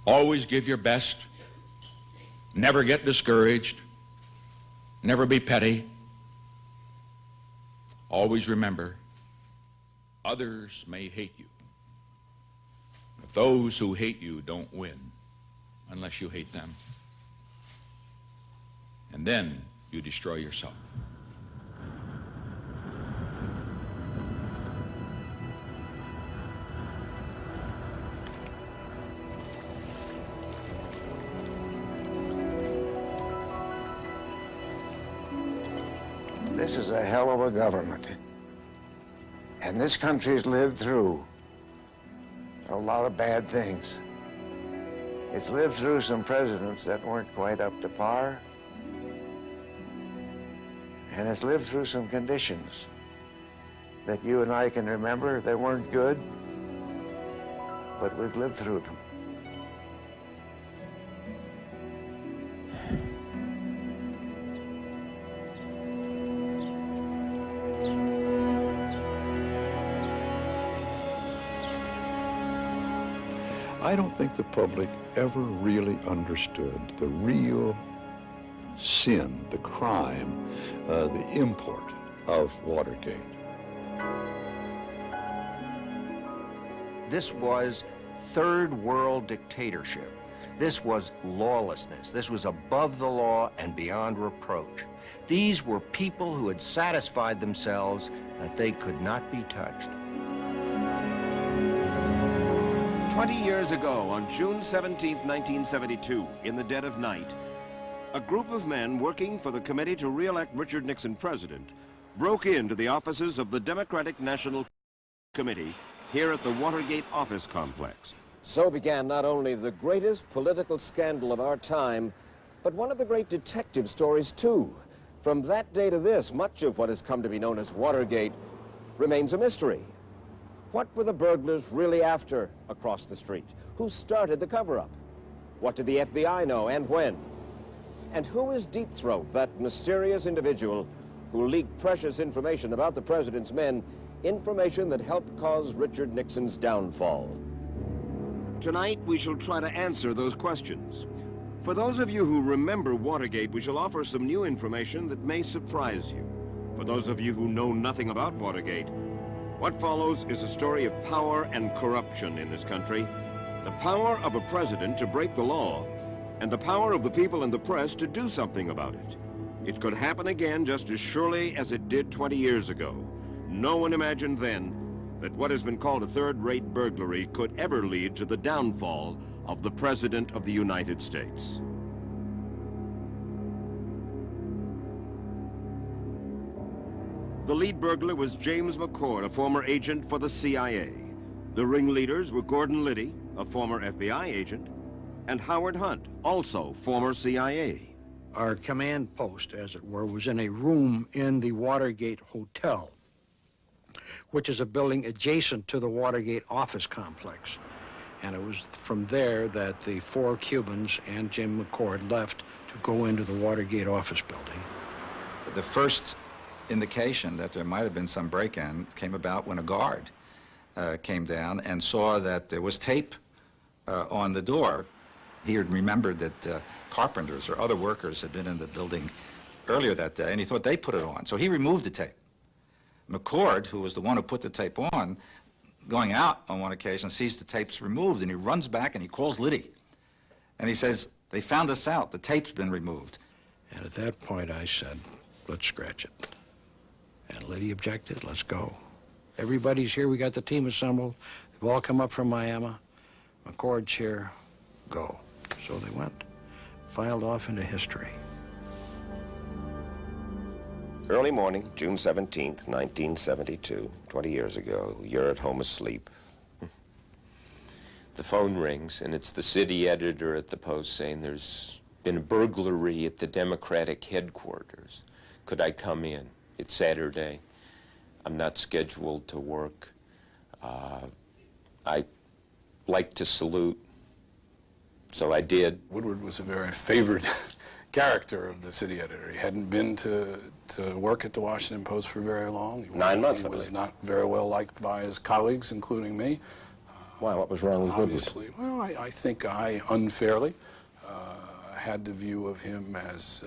Always give your best. Never get discouraged. Never be petty. Always remember, others may hate you, but those who hate you don't win unless you hate them. And then you destroy yourself. This is a hell of a government. And this country's lived through a lot of bad things. It's lived through some presidents that weren't quite up to par. And it's lived through some conditions that you and I can remember. They weren't good, but we've lived through them. I don't think the public ever really understood the real sin, the crime, the import of Watergate. This was third world dictatorship. This was lawlessness. This was above the law and beyond reproach. These were people who had satisfied themselves that they could not be touched. 20 years ago, on June 17, 1972, in the dead of night, a group of men working for the committee to re-elect Richard Nixon president broke into the offices of the Democratic National Committee here at the Watergate office complex. So began not only the greatest political scandal of our time, but one of the great detective stories, too. From that day to this, much of what has come to be known as Watergate remains a mystery. What were the burglars really after across the street? Who started the cover-up? What did the FBI know and when? And who is Deep Throat, that mysterious individual who leaked precious information about the president's men, information that helped cause Richard Nixon's downfall? Tonight, we shall try to answer those questions. For those of you who remember Watergate, we shall offer some new information that may surprise you. For those of you who know nothing about Watergate, what follows is a story of power and corruption in this country, the power of a president to break the law, and the power of the people and the press to do something about it. It could happen again just as surely as it did 20 years ago. No one imagined then that what has been called a third-rate burglary could ever lead to the downfall of the President of the United States. The lead burglar was James McCord, a former agent for the CIA. The ringleaders were Gordon Liddy, a former FBI agent, and Howard Hunt, also former CIA. Our command post, as it were, was in a room in the Watergate Hotel, which is a building adjacent to the Watergate office complex. And it was from there that the 4 Cubans and Jim McCord left to go into the Watergate office building. The first indication that there might have been some break-in came about when a guard came down and saw that there was tape on the door. He had remembered that carpenters or other workers had been in the building earlier that day, and he thought they put it on. So he removed the tape. McCord, who was the one who put the tape on, going out on one occasion, sees the tapes removed, and he runs back and he calls Liddy. And he says, "They found us out. The tape's been removed." And at that point, I said, "Let's scratch it." And Liddy objected. "Let's go. Everybody's here. We got the team assembled. They've all come up from Miami. McCord's here. Go." So they went, filed off into history. Early morning, June 17th, 1972, 20 years ago. You're at home asleep. The phone rings, and it's the city editor at the Post saying there's been a burglary at the Democratic headquarters. Could I come in? It's Saturday. I'm not scheduled to work. I like to salute, so I did. Woodward was a very favored character of the city editor. He hadn't been to work at the Washington Post for very long. 9 months, I He was believe. not very well liked by his colleagues, including me. Why? What was wrong with Woodward? Obviously, well, I think I unfairly had the view of him as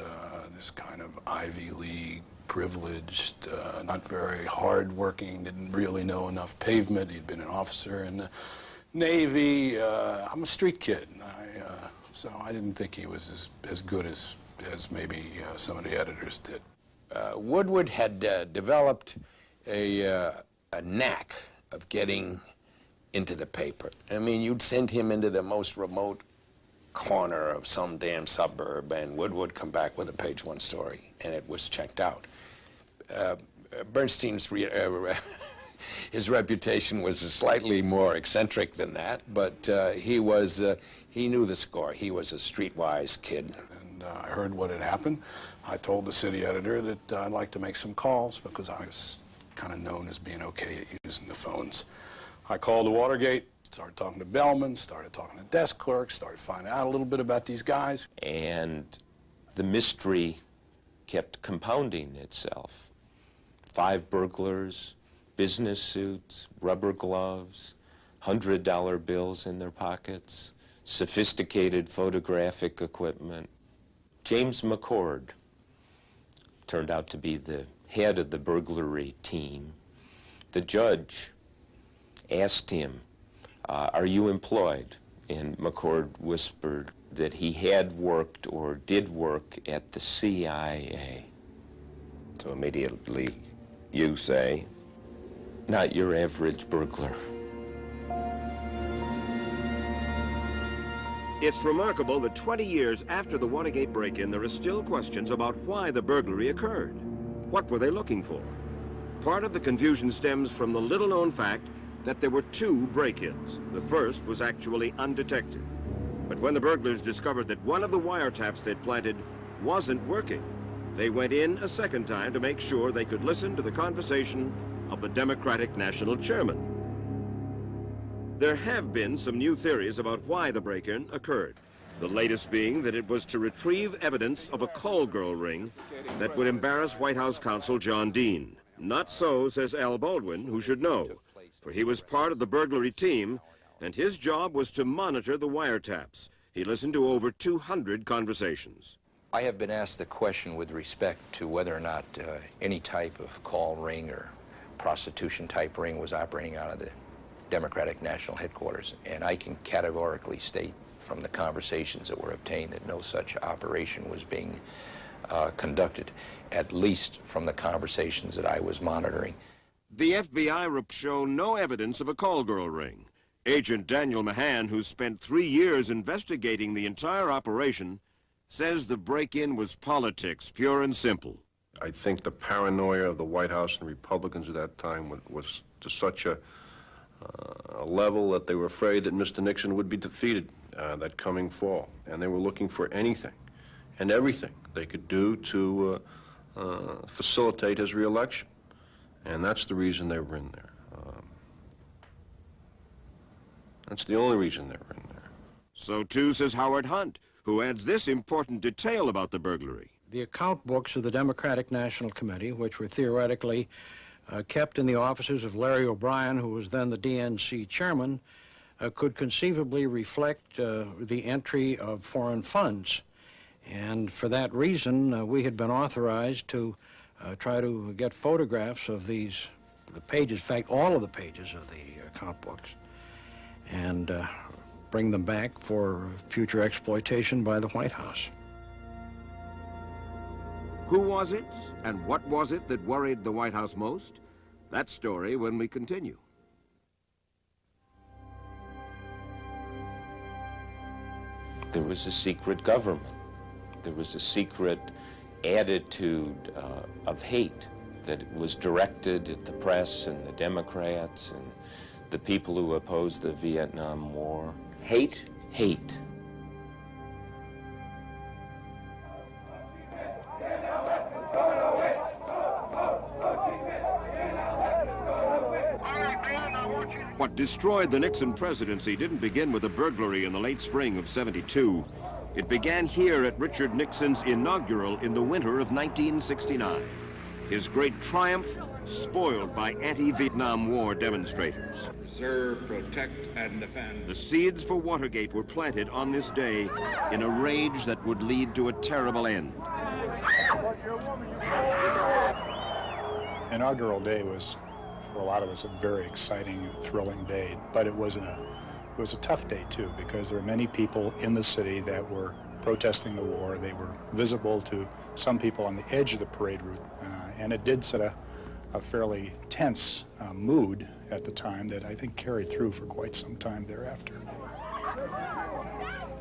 this kind of Ivy League, privileged, not very hard-working, didn't really know enough pavement. He'd been an officer in the Navy. I'm a street kid, so I didn't think he was as good as maybe some of the editors did. Woodward had developed a knack of getting into the paper. I mean, you'd send him into the most remote corner of some damn suburb, and Woodward would come back with a page one story, and it was checked out. Bernstein's his reputation was slightly more eccentric than that, but he knew the score. He was a streetwise kid. And I heard what had happened. I told the city editor that I'd like to make some calls because I was kind of known as being okay at using the phones. I called the Watergate, started talking to bellmen, started talking to desk clerks, started finding out a little bit about these guys. And the mystery kept compounding itself. 5 burglars, business suits, rubber gloves, $100 bills in their pockets, sophisticated photographic equipment. James McCord turned out to be the head of the burglary team. The judge asked him, are you employed? And McCord whispered that he had worked or did work at the CIA. So immediately you say, not your average burglar. It's remarkable that 20 years after the Watergate break-in, there are still questions about why the burglary occurred. What were they looking for? Part of the confusion stems from the little-known fact that there were 2 break-ins. The first was actually undetected. But when the burglars discovered that one of the wiretaps they'd planted wasn't working, they went in a second time to make sure they could listen to the conversation of the Democratic National Chairman. There have been some new theories about why the break-in occurred. The latest being that it was to retrieve evidence of a call girl ring that would embarrass White House counsel John Dean. Not so, says Al Baldwin, who should know, for he was part of the burglary team, and his job was to monitor the wiretaps. He listened to over 200 conversations. I have been asked the question with respect to whether or not any type of call ring or prostitution type ring was operating out of the Democratic National Headquarters, and I can categorically state from the conversations that were obtained that no such operation was being conducted, at least from the conversations that I was monitoring. The FBI show no evidence of a call girl ring. Agent Daniel Mahan, who spent 3 years investigating the entire operation, says the break-in was politics, pure and simple. I think the paranoia of the White House and Republicans at that time was to such a level that they were afraid that Mr. Nixon would be defeated that coming fall. And they were looking for anything and everything they could do to facilitate his re-election. And that's the reason they were in there. That's the only reason they were in there. So too says Howard Hunt, who adds this important detail about the burglary. The account books of the Democratic National Committee, which were theoretically kept in the offices of Larry O'Brien, who was then the DNC chairman, could conceivably reflect the entry of foreign funds. And for that reason, we had been authorized to try to get photographs of the pages, in fact, all of the pages of the account books, and bring them back for future exploitation by the White House. Who was it, and what was it that worried the White House most? That story when we continue. There was a secret government. There was a secret attitude of hate that was directed at the press and the Democrats and the people who opposed the Vietnam War. Hate? Hate. What destroyed the Nixon presidency didn't begin with a burglary in the late spring of '72. It began here at Richard Nixon's inaugural in the winter of 1969. His great triumph spoiled by anti-Vietnam War demonstrators. preserve, protect, and defend. The seeds for Watergate were planted on this day in a rage that would lead to a terrible end. Inaugural day was, for a lot of us, a very exciting, thrilling day, but it was a tough day too, because there were many people in the city that were protesting the war. They were visible to some people on the edge of the parade route, and it did set a fairly tense mood at the time that I think carried through for quite some time thereafter.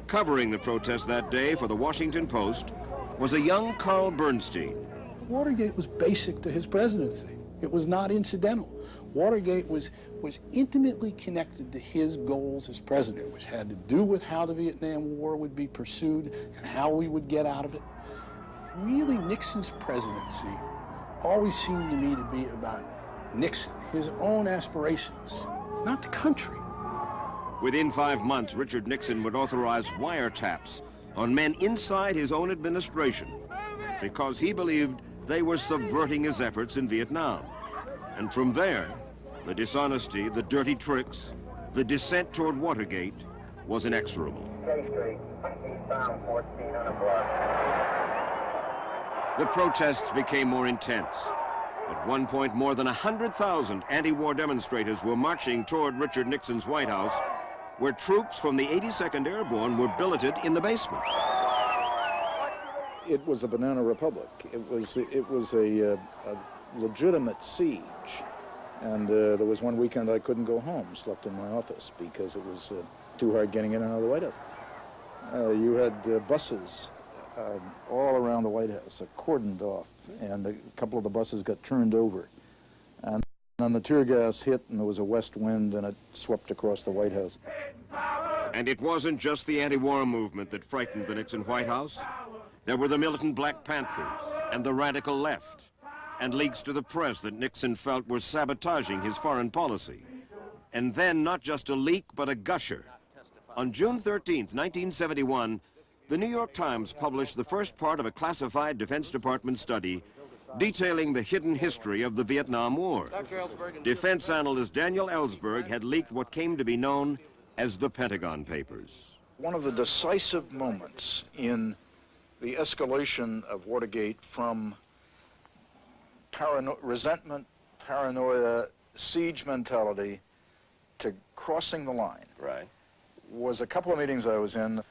Covering the protest that day for the Washington Post was a young Carl Bernstein. Watergate was basic to his presidency. It was not incidental. Watergate was intimately connected to his goals as president, which had to do with how the Vietnam War would be pursued and how we would get out of it. Really, Nixon's presidency always seemed to me to be about Nixon, his own aspirations, not the country. Within 5 months, Richard Nixon would authorize wiretaps on men inside his own administration because he believed they were subverting his efforts in Vietnam. And from there, the dishonesty, the dirty tricks, the descent toward Watergate was inexorable. The protests became more intense. At one point, more than 100,000 anti-war demonstrators were marching toward Richard Nixon's White House, where troops from the 82nd Airborne were billeted in the basement. It was a banana republic. It was a legitimate siege. And there was one weekend I couldn't go home, slept in my office because it was too hard getting in and out of the White House. You had buses all around the White House, cordoned off, and a couple of the buses got turned over. And then the tear gas hit, and there was a west wind, and it swept across the White House. And it wasn't just the anti-war movement that frightened the Nixon White House. There were the militant Black Panthers and the radical left, and leaks to the press that Nixon felt were sabotaging his foreign policy. And then not just a leak, but a gusher. On June 13th, 1971, the New York Times published the first part of a classified Defense Department study detailing the hidden history of the Vietnam War. Defense analyst Daniel Ellsberg had leaked what came to be known as the Pentagon Papers. One of the decisive moments in the escalation of Watergate from resentment, paranoia, siege mentality to crossing the line was a couple of meetings I was in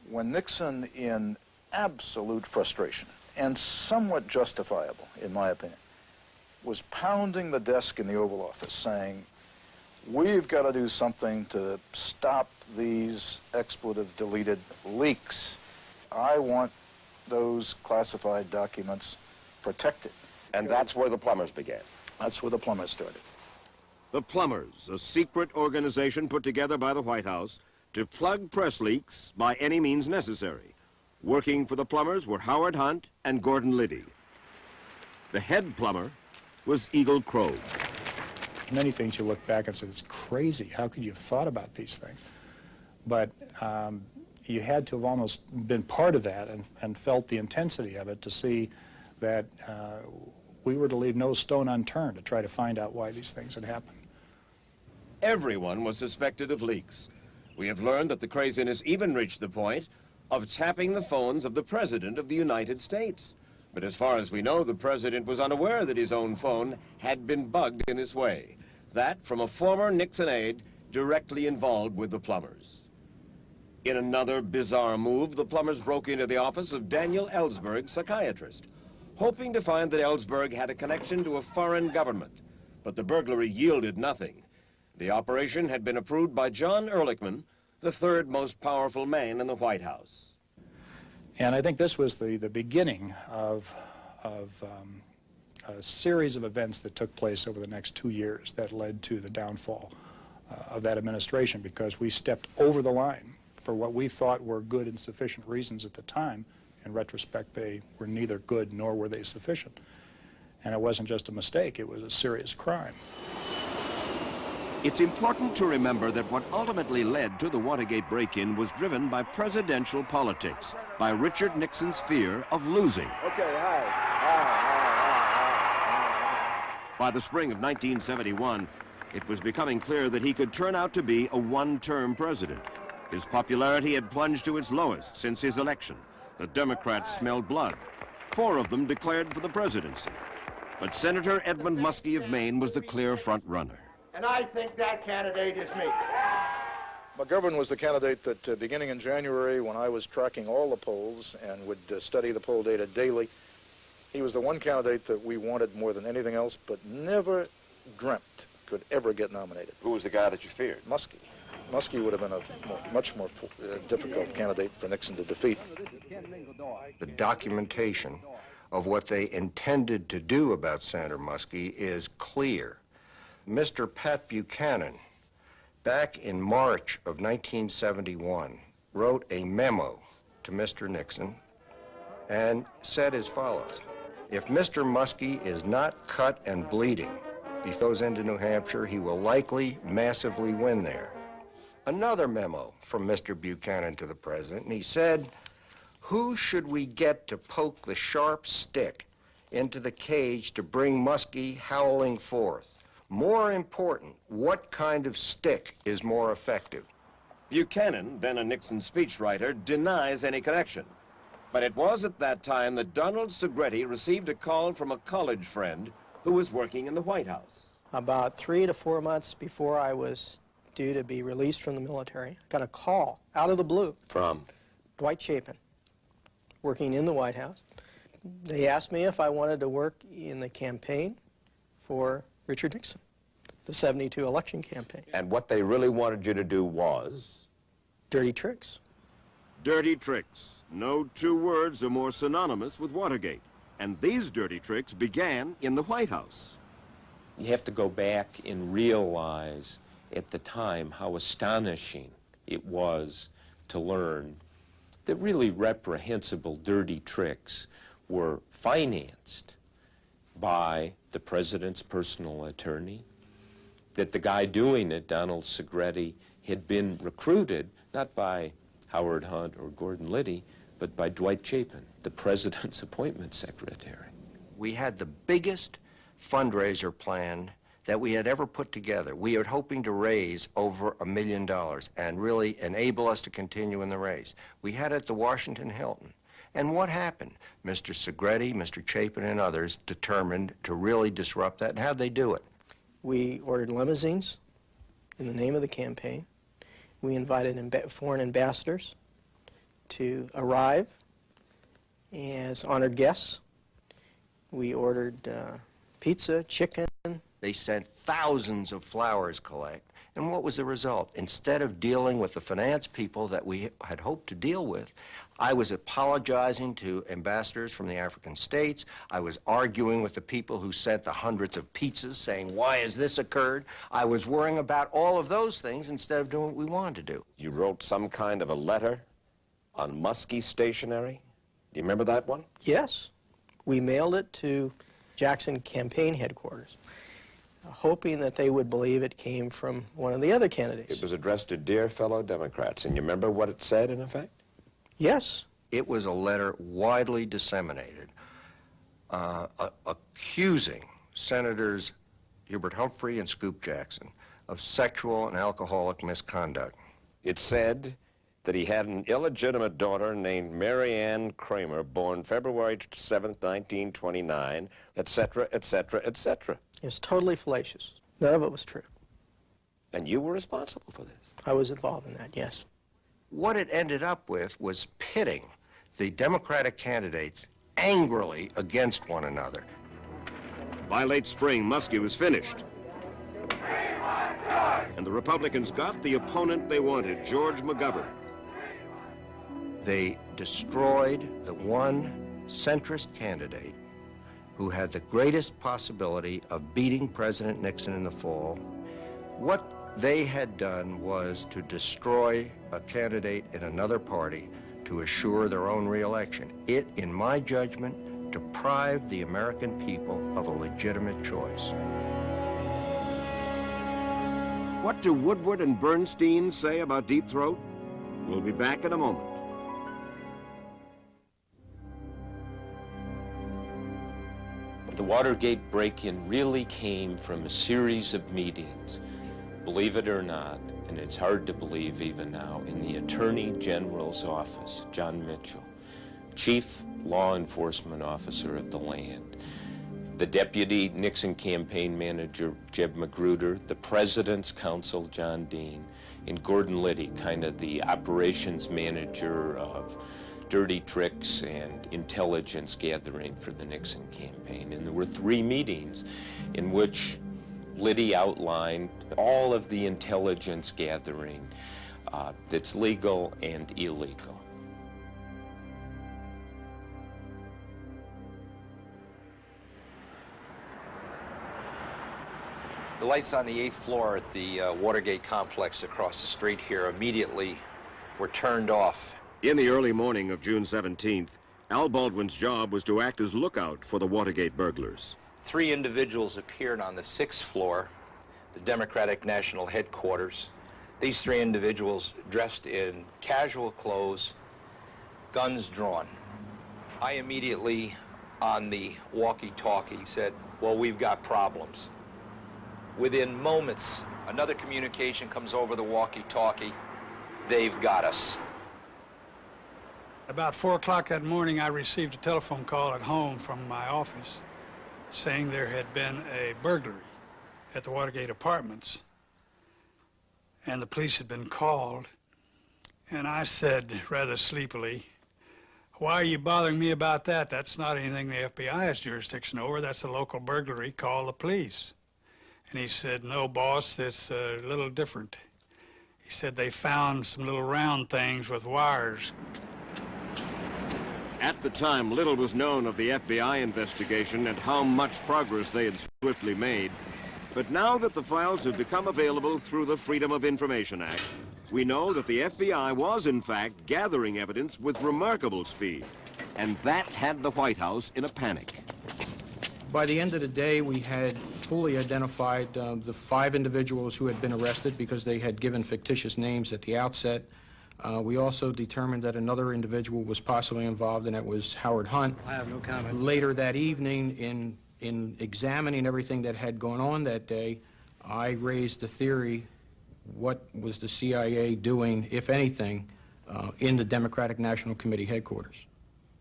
when Nixon, in absolute frustration, and somewhat justifiable, in my opinion, was pounding the desk in the Oval Office saying, we've got to do something to stop these expletive-deleted leaks. I want those classified documents protected. And that's where the Plumbers began. That's where the Plumbers started. The Plumbers, a secret organization put together by the White House to plug press leaks by any means necessary. Working for the Plumbers were Howard Hunt and Gordon Liddy. The head plumber was Eagle Crow. Many things you look back and say, it's crazy. How could you have thought about these things? But you had to have almost been part of that and felt the intensity of it to see that we were to leave no stone unturned to try to find out why these things had happened. Everyone was suspected of leaks. We have learned that the craziness even reached the point of tapping the phones of the President of the United States. But as far as we know, the President was unaware that his own phone had been bugged in this way. That from a former Nixon aide directly involved with the Plumbers. In another bizarre move, the Plumbers broke into the office of Daniel Ellsberg, psychiatrist, hoping to find that Ellsberg had a connection to a foreign government. But the burglary yielded nothing. The operation had been approved by John Ehrlichman, the third most powerful man in the White House. And I think this was the beginning of a series of events that took place over the next 2 years that led to the downfall of that administration, because we stepped over the line for what we thought were good and sufficient reasons at the time. In retrospect, they were neither good nor were they sufficient. And it wasn't just a mistake, it was a serious crime. It's important to remember that what ultimately led to the Watergate break-in was driven by presidential politics, by Richard Nixon's fear of losing. By the spring of 1971, It was becoming clear that he could turn out to be a one-term president. His popularity had plunged to its lowest since his election. The Democrats smelled blood. 4 of them declared for the presidency. But Senator Edmund Muskie of Maine was the clear front runner. And I think that candidate is me. McGovern was the candidate that, beginning in January, when I was tracking all the polls and would study the poll data daily, he was the one candidate that we wanted more than anything else, but never dreamt could ever get nominated. Who was the guy that you feared? Muskie. Muskie would have been a much more difficult candidate for Nixon to defeat. The documentation of what they intended to do about Senator Muskie is clear. Mr. Pat Buchanan, back in March of 1971, wrote a memo to Mr. Nixon and said as follows: if Mr. Muskie is not cut and bleeding before he goes into New Hampshire, he will likely massively win there. Another memo from Mr. Buchanan to the president, and he said, who should we get to poke the sharp stick into the cage to bring Muskie howling forth? More important, what kind of stick is more effective? Buchanan, then a Nixon speechwriter, denies any connection. But it was at that time that Donald Segretti received a call from a college friend who was working in the White House. About 3 to 4 months before I was due to be released from the military, I got a call out of the blue. From? Dwight Chapin, working in the White House. They asked me if I wanted to work in the campaign for Richard Nixon, the '72 election campaign. And what they really wanted you to do was? Dirty tricks. Dirty tricks. No 2 words are more synonymous with Watergate. And these dirty tricks began in the White House. You have to go back and realize at the time how astonishing it was to learn that really reprehensible dirty tricks were financed by the president's personal attorney, that the guy doing it, Donald Segretti, had been recruited not by Howard Hunt or Gordon Liddy, but by Dwight Chapin, the president's appointment secretary. We had the biggest fundraiser plan that we had ever put together. We were hoping to raise over $1 million and really enable us to continue in the race. We had it at the Washington Hilton. And what happened? Mr. Segretti, Mr. Chapin, and others determined to really disrupt that. And how'd they do it? We ordered limousines in the name of the campaign. We invited foreign ambassadors to arrive as honored guests. We ordered pizza, chicken. They sent thousands of flowers collect. And what was the result? Instead of dealing with the finance people that we had hoped to deal with, I was apologizing to ambassadors from the African states. I was arguing with the people who sent the hundreds of pizzas saying, why has this occurred? I was worrying about all of those things instead of doing what we wanted to do. You wrote some kind of a letter on Muskie stationery? Do you remember that one? Yes. We mailed it to Jackson campaign headquarters, hoping that they would believe it came from one of the other candidates. It was addressed to dear fellow Democrats, and you remember what it said, in effect? Yes. It was a letter widely disseminated, accusing Senators Hubert Humphrey and Scoop Jackson of sexual and alcoholic misconduct. It said that he had an illegitimate daughter named Mary Ann Kramer, born February 7th, 1929, etc., etc., etc. It was totally fallacious. None of it was true. And you were responsible for this? I was involved in that, yes. What it ended up with was pitting the Democratic candidates angrily against one another. By late spring, Muskie was finished. And the Republicans got the opponent they wanted, George McGovern. They destroyed the one centrist candidate who had the greatest possibility of beating President Nixon in the fall. What they had done was to destroy a candidate in another party to assure their own re-election. It, in my judgment, deprived the American people of a legitimate choice. What do Woodward and Bernstein say about Deep Throat? We'll be back in a moment. The Watergate break-in really came from a series of meetings, believe it or not, and it's hard to believe even now, in the Attorney General's office, John Mitchell, Chief Law Enforcement Officer of the land, the Deputy Nixon Campaign Manager, Jeb Magruder, the President's Counsel, John Dean, and Gordon Liddy, kind of the operations manager of dirty tricks and intelligence gathering for the Nixon campaign. And there were 3 meetings in which Liddy outlined all of the intelligence gathering that's legal and illegal. The lights on the 8th floor at the Watergate complex across the street here immediately were turned off. In the early morning of June 17th, Al Baldwin's job was to act as lookout for the Watergate burglars. 3 individuals appeared on the 6th floor, the Democratic National Headquarters. These 3 individuals dressed in casual clothes, guns drawn. I immediately, on the walkie-talkie, said, "Well, we've got problems." Within moments, another communication comes over the walkie-talkie. "They've got us." About 4 o'clock that morning, I received a telephone call at home from my office saying there had been a burglary at the Watergate Apartments, and the police had been called. And I said, rather sleepily, "Why are you bothering me about that? That's not anything the FBI has jurisdiction over. That's a local burglary. Call the police." And he said, "No, boss, it's a little different." He said they found some little round things with wires. At the time, little was known of the FBI investigation and how much progress they had swiftly made. But now that the files have become available through the Freedom of Information Act, we know that the FBI was, in fact, gathering evidence with remarkable speed. And that had the White House in a panic. By the end of the day, we had fully identified the 5 individuals who had been arrested because they had given fictitious names at the outset. We also determined that another individual was possibly involved, and that was Howard Hunt. I have no comment. Later that evening, in examining everything that had gone on that day, I raised the theory, what was the CIA doing, if anything, in the Democratic National Committee headquarters?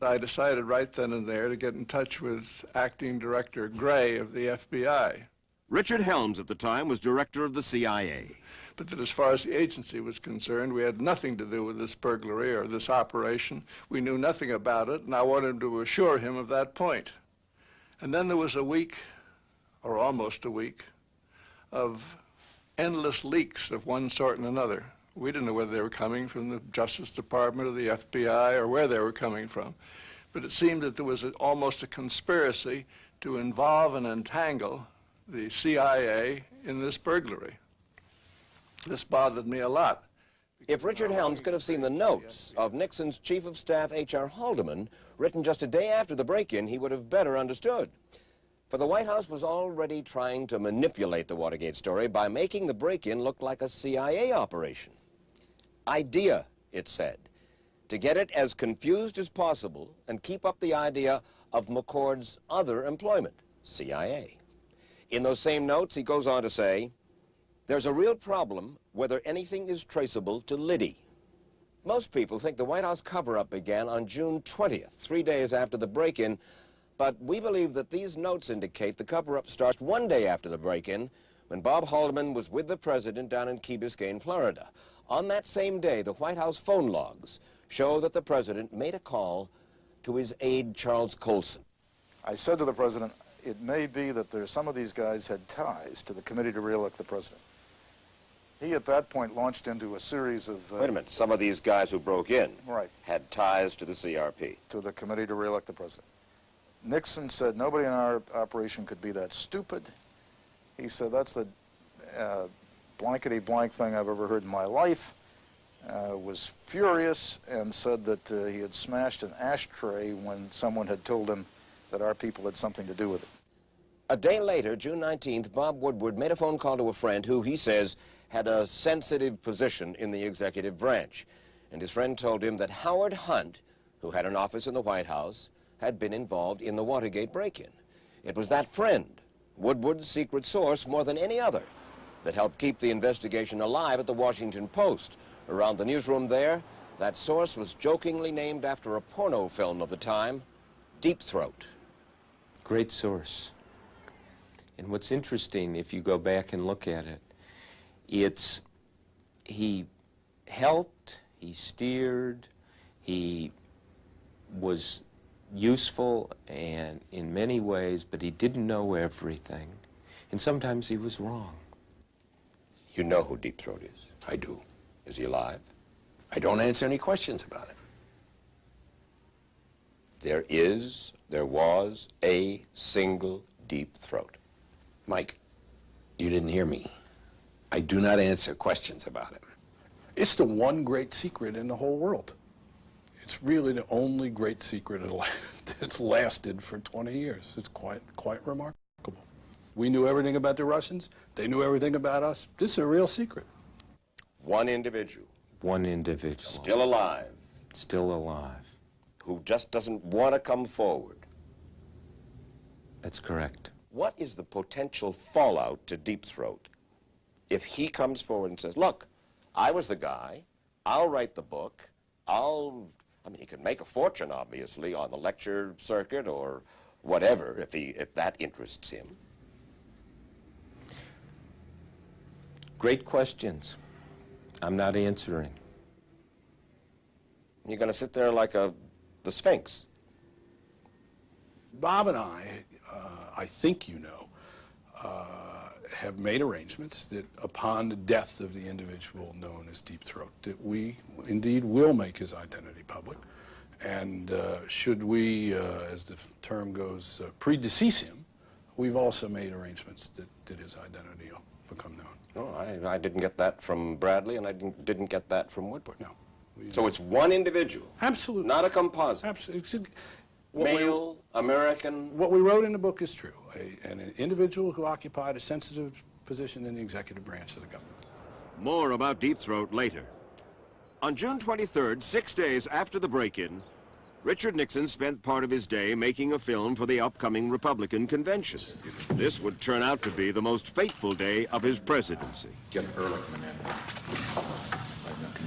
I decided right then and there to get in touch with Acting Director Gray of the FBI. Richard Helms at the time was director of the CIA. But that as far as the agency was concerned, we had nothing to do with this burglary or this operation. We knew nothing about it, and I wanted to assure him of that point. And then there was a week, or almost a week, of endless leaks of one sort and another. We didn't know whether they were coming from the Justice Department or the FBI or where they were coming from. But it seemed that there was almost a conspiracy to involve and entangle the CIA in this burglary. This bothered me a lot. If Richard Helms could have seen the notes of Nixon's Chief of Staff, H.R. Haldeman, written just a day after the break-in, he would have better understood. For the White House was already trying to manipulate the Watergate story by making the break-in look like a CIA operation. Idea, it said, to get it as confused as possible and keep up the idea of McCord's other employment, CIA. In those same notes, he goes on to say, "There's a real problem whether anything is traceable to Liddy." Most people think the White House cover-up began on June 20th, 3 days after the break-in, but we believe that these notes indicate the cover-up starts 1 day after the break-in, when Bob Haldeman was with the president down in Key Biscayne, Florida. On that same day, the White House phone logs show that the president made a call to his aide, Charles Colson. I said to the president, it may be that some of these guys had ties to the committee to re-elect the president. He, at that point, launched into a series of... Wait a minute, some of these guys who broke in had ties to the CRP. To the committee to re-elect the president. Nixon said, nobody in our operation could be that stupid. He said, that's the blankety-blank thing I've ever heard in my life. Was furious and said that he had smashed an ashtray when someone had told him that our people had something to do with it. A day later, June 19th, Bob Woodward made a phone call to a friend who, he says, had a sensitive position in the executive branch. And his friend told him that Howard Hunt, who had an office in the White House, had been involved in the Watergate break-in. It was that friend, Woodward's secret source more than any other, that helped keep the investigation alive at the Washington Post. Around the newsroom there, that source was jokingly named after a porno film of the time, Deep Throat. Great source. And what's interesting, if you go back and look at it, he helped, he steered, he was useful and in many ways, but he didn't know everything. And sometimes he was wrong. You know who Deep Throat is. I do. Is he alive? I don't answer any questions about it. There was a single Deep Throat. Mike, you didn't hear me. I do not answer questions about it. It's the one great secret in the whole world. It's really the only great secret that's lasted for 20 years. It's quite remarkable. We knew everything about the Russians. They knew everything about us. This is a real secret. One individual. One individual. Still alive. Still alive. Who just doesn't want to come forward. That's correct. What is the potential fallout to Deep Throat if he comes forward and says, look, I was the guy, I'll write the book, I mean, he could make a fortune, obviously, on the lecture circuit or whatever, if that interests him. Great questions. I'm not answering. You're going to sit there like the Sphinx. Bob and I think you know, have made arrangements that upon the death of the individual known as Deep Throat, that we indeed will make his identity public. And should we, as the term goes, predecease him, we've also made arrangements that his identity will become known. Oh, I didn't get that from Bradley, and I didn't get that from Woodward. No. So it's one individual. Absolutely. Not a composite. Absolutely. Male, American. What we wrote in the book is true. An individual who occupied a sensitive position in the executive branch of the government. More about Deep Throat later. On June 23rd, 6 days after the break-in, Richard Nixon spent part of his day making a film for the upcoming Republican convention. This would turn out to be the most fateful day of his presidency. Get Ehrlich in there.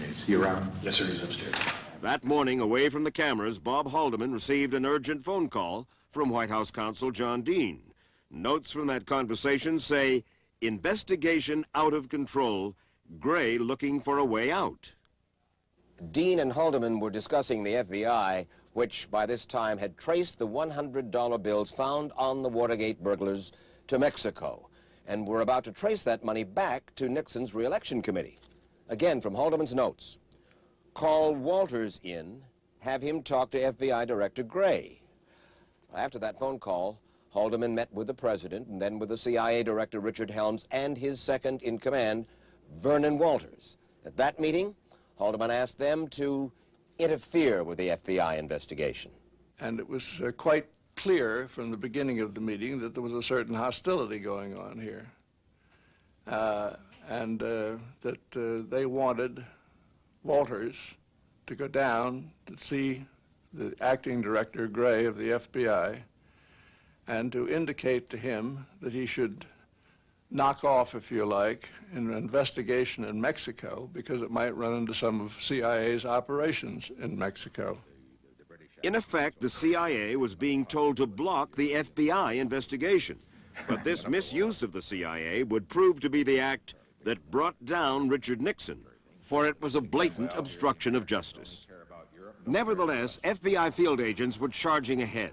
Is he around? Yes, sir, he's upstairs. That morning, away from the cameras, Bob Haldeman received an urgent phone call from White House counsel John Dean. Notes from that conversation say, investigation out of control, Gray looking for a way out. Dean and Haldeman were discussing the FBI, which by this time had traced the $100 bills found on the Watergate burglars to Mexico, and were about to trace that money back to Nixon's re-election committee. Again, from Haldeman's notes. Call Walters in, have him talk to FBI Director Gray. After that phone call, Haldeman met with the president and then with the CIA Director Richard Helms and his second in command, Vernon Walters. At that meeting, Haldeman asked them to interfere with the FBI investigation. And it was quite clear from the beginning of the meeting that there was a certain hostility going on here. And that they wanted Walters to go down to see the acting director, Gray, of the FBI, and to indicate to him that he should knock off, if you like, an investigation in Mexico because it might run into some of CIA's operations in Mexico. In effect, the CIA was being told to block the FBI investigation. But this misuse of the CIA would prove to be the act that brought down Richard Nixon, for it was a blatant obstruction of justice. Nevertheless, FBI field agents were charging ahead.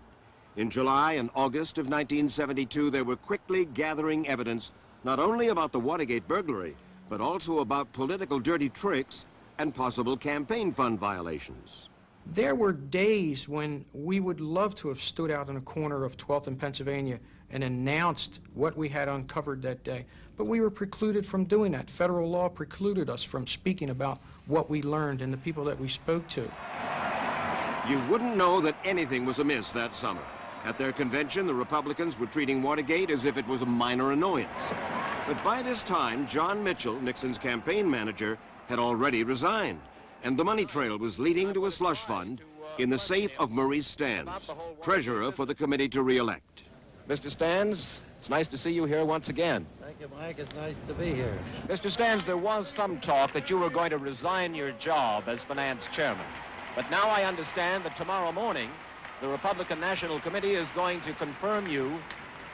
In July and August of 1972, they were quickly gathering evidence not only about the Watergate burglary, but also about political dirty tricks and possible campaign fund violations. There were days when we would love to have stood out in a corner of 12th and Pennsylvania and announced what we had uncovered that day, but we were precluded from doing that. Federal law precluded us from speaking about what we learned and the people that we spoke to. You wouldn't know that anything was amiss that summer. At their convention, the Republicans were treating Watergate as if it was a minor annoyance. But by this time, John Mitchell, Nixon's campaign manager, had already resigned, and the money trail was leading to a slush fund in the safe of Maurice Stans, treasurer for the committee to re-elect. Mr. Stans, it's nice to see you here once again. Thank you, Mike. It's nice to be here. Mr. Stans, there was some talk that you were going to resign your job as finance chairman. But now I understand that tomorrow morning, the Republican National Committee is going to confirm you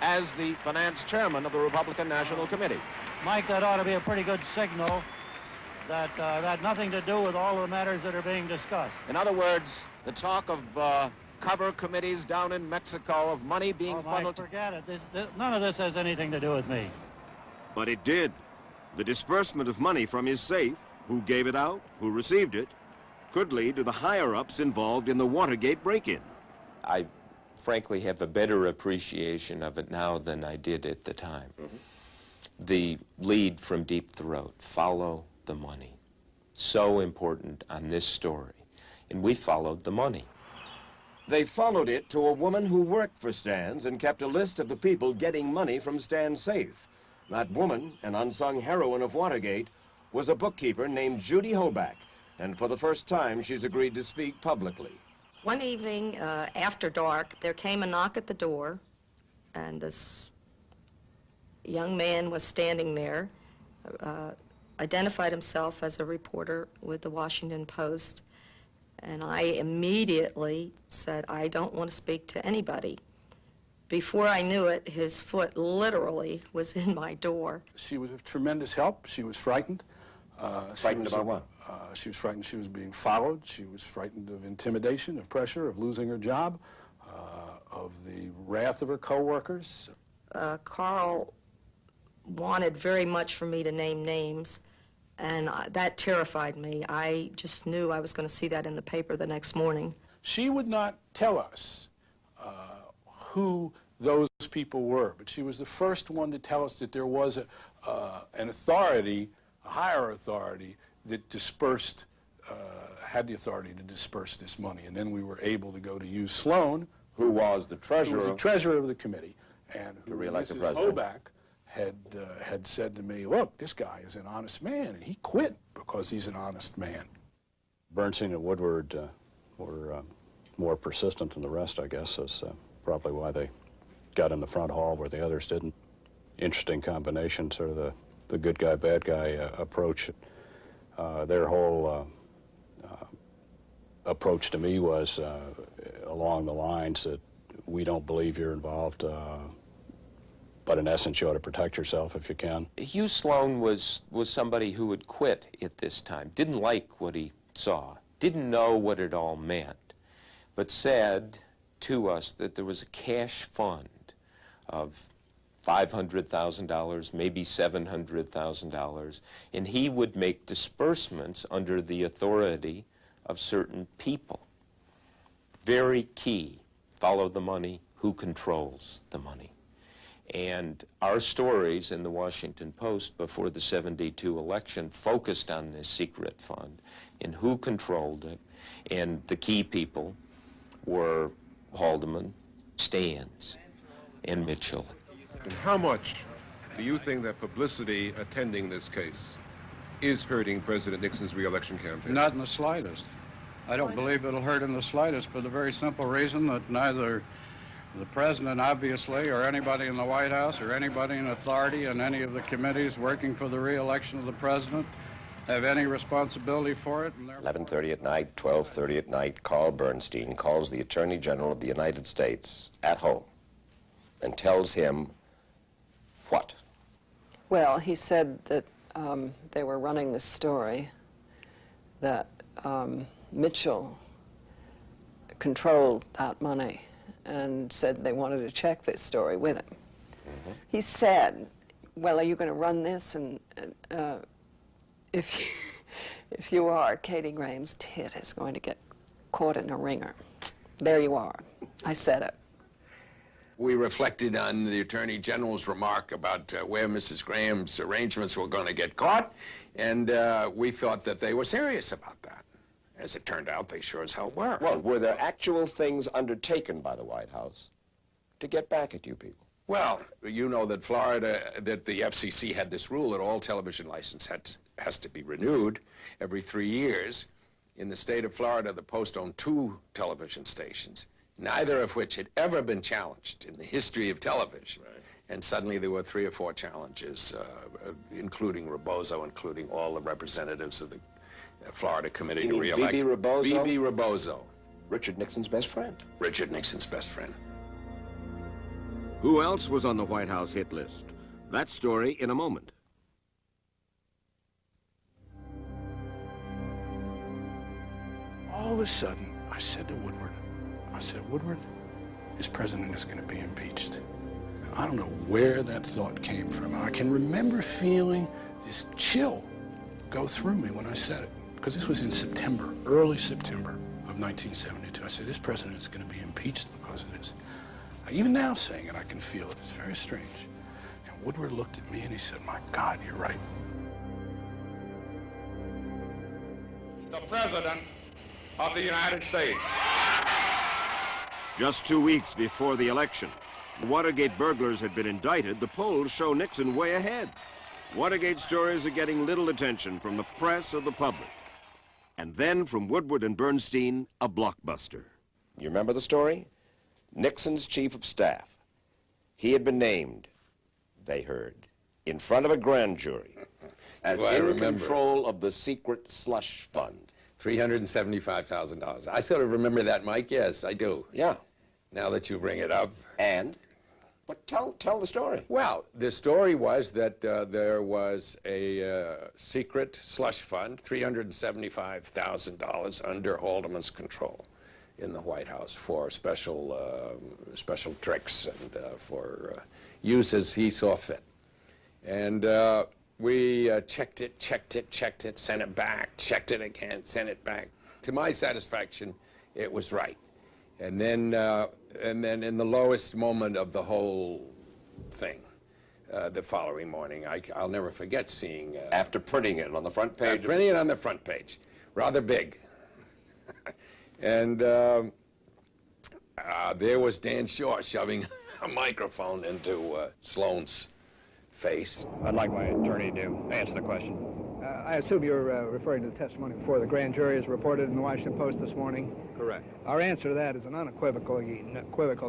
as the finance chairman of the Republican National Committee. Mike, that ought to be a pretty good signal that had nothing to do with all the matters that are being discussed. In other words, the talk of cover committees down in Mexico, of money being funneled... Mike, forget it. None of this has anything to do with me. But it did. The disbursement of money from his safe, who gave it out, who received it, could lead to the higher-ups involved in the Watergate break-in. I frankly have a better appreciation of it now than I did at the time. The lead from Deep Throat, follow the money. So important on this story. And we followed the money. They followed it to a woman who worked for Stans and kept a list of the people getting money from Stan's safe. That woman, an unsung heroine of Watergate, was a bookkeeper named Judy Hoback, and for the first time she's agreed to speak publicly. One evening after dark, there came a knock at the door, and this young man was standing there, identified himself as a reporter with the Washington Post, and I immediately said, I don't want to speak to anybody. Before I knew it, his foot literally was in my door. She was of tremendous help. She was frightened. Frightened about what? She was frightened she was being followed. She was frightened of intimidation, of pressure, of losing her job, of the wrath of her coworkers. Carl wanted very much for me to name names, and that terrified me. I just knew I was going to see that in the paper the next morning. She would not tell us who those people were, but she was the first one to tell us that there was an authority, a higher authority, that dispersed, had the authority to disperse this money. And then we were able to go to Hugh Sloan, who was the treasurer, who was the treasurer of the committee, and to who re-elect the Mrs. president. Hoback had said to me, look, this guy is an honest man, and he quit because he's an honest man. Bernstein and Woodward were more persistent than the rest, I guess. That's probably why they got in the front hall where the others didn't. Interesting combination, sort of the good guy, bad guy approach. Their whole approach to me was along the lines that we don't believe you're involved, but in essence you ought to protect yourself if you can. Hugh Sloan was somebody who had quit at this time, didn't like what he saw, didn't know what it all meant, but said to us that there was a cash fund of $500,000, maybe $700,000, and he would make disbursements under the authority of certain people. Very key. Follow the money. Who controls the money? And our stories in the Washington Post before the '72 election focused on this secret fund and who controlled it, and the key people were Haldeman, Stans, and Mitchell. And how much do you think that publicity attending this case is hurting President Nixon's re-election campaign? Not in the slightest. I don't believe it'll hurt in the slightest for the very simple reason that neither the president, obviously, or anybody in the White House, or anybody in authority in any of the committees working for the re-election of the president have any responsibility for it. 11:30 at night, 12:30 at night, Carl Bernstein calls the Attorney General of the United States at home and tells him what? Well, he said that they were running this story, that Mitchell controlled that money, and said they wanted to check this story with him. He said, well, are you going to run this? And if you are, Katie Graham's tit is going to get caught in a ringer. There you are. I said it. We reflected on the Attorney General's remark about where Mrs. Graham's arrangements were going to get caught, and we thought that they were serious about that. As it turned out, they sure as hell were. Well, were there actual things undertaken by the White House to get back at you people? Well, you know that Florida, that the FCC had this rule that all television license has to be renewed every 3 years. In the state of Florida, the Post owned 2 television stations. neither of which had ever been challenged in the history of television. Right. And suddenly there were 3 or 4 challenges, including Rebozo, including all the representatives of the Florida Committee to re-elect. V.B. Rebozo? V.B. Rebozo. Richard Nixon's best friend. Richard Nixon's best friend. Who else was on the White House hit list? That story in a moment. All of a sudden, I said to Woodward, Woodward, this president is going to be impeached. I don't know where that thought came from. I can remember feeling this chill go through me when I said it, because this was in September, early September of 1972. I said, this president is going to be impeached because of this. Even now saying it, I can feel it. It's very strange. And Woodward looked at me and he said, my God, you're right. The President of the United States. Just 2 weeks before the election, the Watergate burglars had been indicted. The polls show Nixon way ahead. Watergate stories are getting little attention from the press or the public. And then from Woodward and Bernstein, a blockbuster. You remember the story? Nixon's chief of staff. He had been named, they heard, in front of a grand jury as in control of the secret slush fund. $375,000. I sort of remember that, Mike. Yes, I do. Yeah. Now that you bring it up. And? But tell the story. Well, the story was that there was a secret slush fund, $375,000 under Haldeman's control in the White House for special tricks and for use as he saw fit. And we checked it, sent it back, checked it again, sent it back. To my satisfaction, it was right. And then in the lowest moment of the whole thing, the following morning, I'll never forget seeing... after printing it on the front page? Printing it on the front page, rather big. And there was Dan Shaw shoving a microphone into Sloan's face. I'd like my attorney to answer the question. I assume you're referring to the testimony before the grand jury as reported in the Washington Post this morning? Correct. Our answer to that is an unequivocal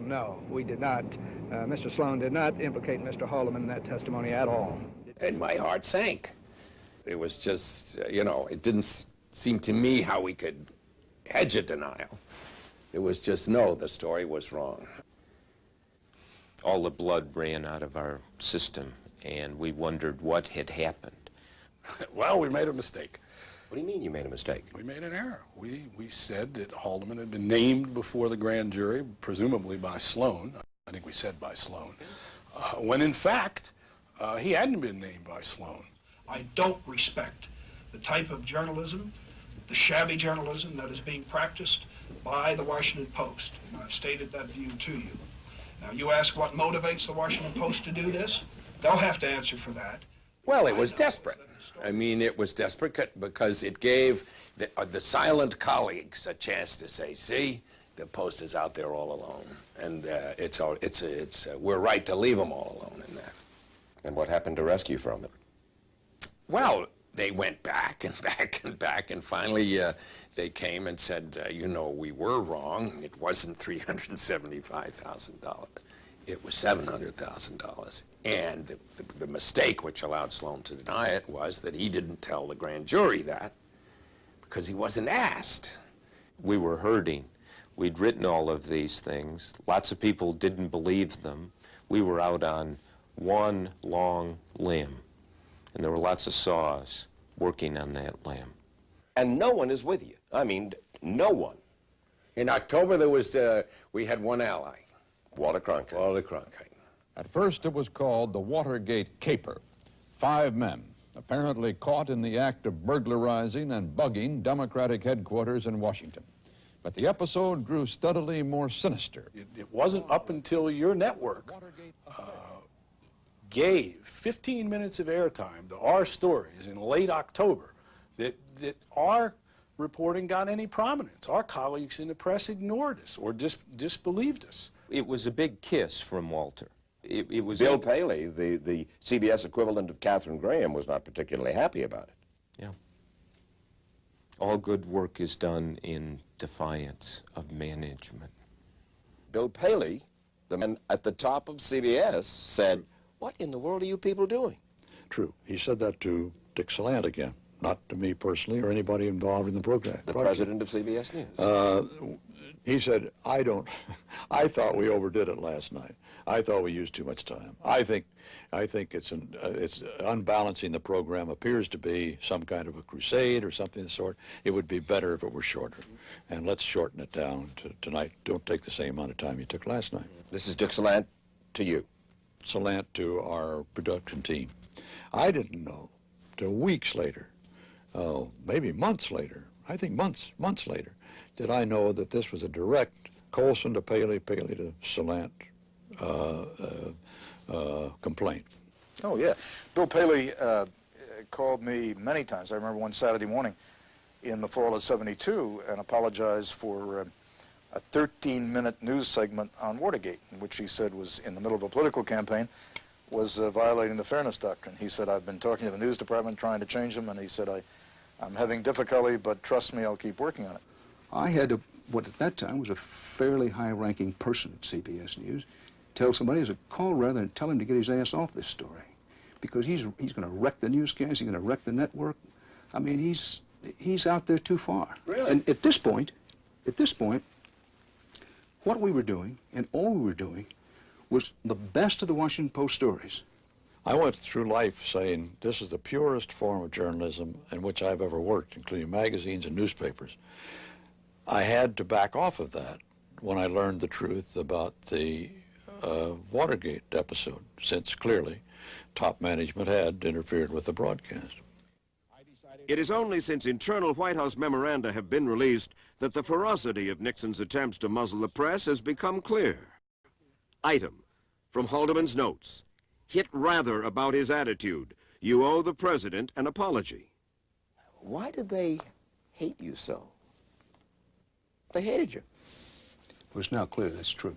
no. We did not, Mr. Sloan did not implicate Mr. Haldeman in that testimony at all. And my heart sank. It was just, it didn't seem to me how we could hedge a denial. It was just, no, the story was wrong. All the blood ran out of our system, and we wondered what had happened. Well, we made a mistake. What do you mean you made a mistake? We made an error. We said that Haldeman had been named before the grand jury, presumably by Sloan. I think we said by Sloan. When in fact, he hadn't been named by Sloan. I don't respect the type of journalism, the shabby journalism that is being practiced by the Washington Post. And I've stated that view to you. Now, you ask what motivates the Washington Post to do this? They'll have to answer for that. Well, it was desperate. I mean, it was desperate because it gave the silent colleagues a chance to say, see, the Post is out there all alone. And we're right to leave them all alone in that. And what happened to rescue from it? Well, they went back and back and back, and finally they came and said, we were wrong. It wasn't $375,000. It was $700,000. And the mistake which allowed Sloan to deny it was that he didn't tell the grand jury that because he wasn't asked. We were hurting. We'd written all of these things. Lots of people didn't believe them. We were out on one long limb, and there were lots of saws working on that limb. And no one is with you. I mean, no one. In October, we had one ally. Walter Cronkite. Walter Cronkite. At first, it was called the Watergate Caper. 5 men, apparently caught in the act of burglarizing and bugging Democratic headquarters in Washington. But the episode grew steadily more sinister. It wasn't up until your network gave 15 minutes of airtime to our stories in late October that our reporting got any prominence. Our colleagues in the press ignored us or disbelieved us. It was a big kiss from Walter. It was Bill Paley, the CBS equivalent of Katharine Graham, was not particularly happy about it. Yeah. All good work is done in defiance of management. Bill Paley, the man at the top of CBS, said, "What in the world are you people doing?" True. He said that to Dick Salant again, not to me personally or anybody involved in the program. The president of CBS News. He said, I thought we overdid it last night. I thought we used too much time. I think it's unbalancing the program appears to be some kind of a crusade or something of the sort. It would be better if it were shorter. And let's shorten it down to tonight. Don't take the same amount of time you took last night. This is Dick Salant to you. Salant to our production team. I didn't know till weeks later, maybe months later, I think months later, did I know that this was a direct Colson to Paley, Paley to Salant complaint. Oh, yeah. Bill Paley called me many times. I remember one Saturday morning in the fall of '72 and apologized for a 13-minute news segment on Watergate, which he said was in the middle of a political campaign, was violating the fairness doctrine. He said, "I've been talking to the news department trying to change them," and he said, I'm having difficulty, but trust me, I'll keep working on it. I had to, what at that time was a fairly high-ranking person at CBS News, tell somebody, as a call rather, and tell him to get his ass off this story. Because he's going to wreck the newscast, he's going to wreck the network. I mean, he's out there too far. Really? And at this point, what we were doing, and all we were doing, was the best of the Washington Post stories. I went through life saying this is the purest form of journalism in which I've ever worked, including magazines and newspapers. I had to back off of that when I learned the truth about the Watergate episode, since clearly top management had interfered with the broadcast. It is only since internal White House memoranda have been released that the ferocity of Nixon's attempts to muzzle the press has become clear. Item from Haldeman's notes. Hit rather about his attitude. You owe the president an apology. Why did they hate you so? They hated you. Well, it's now clear that's true.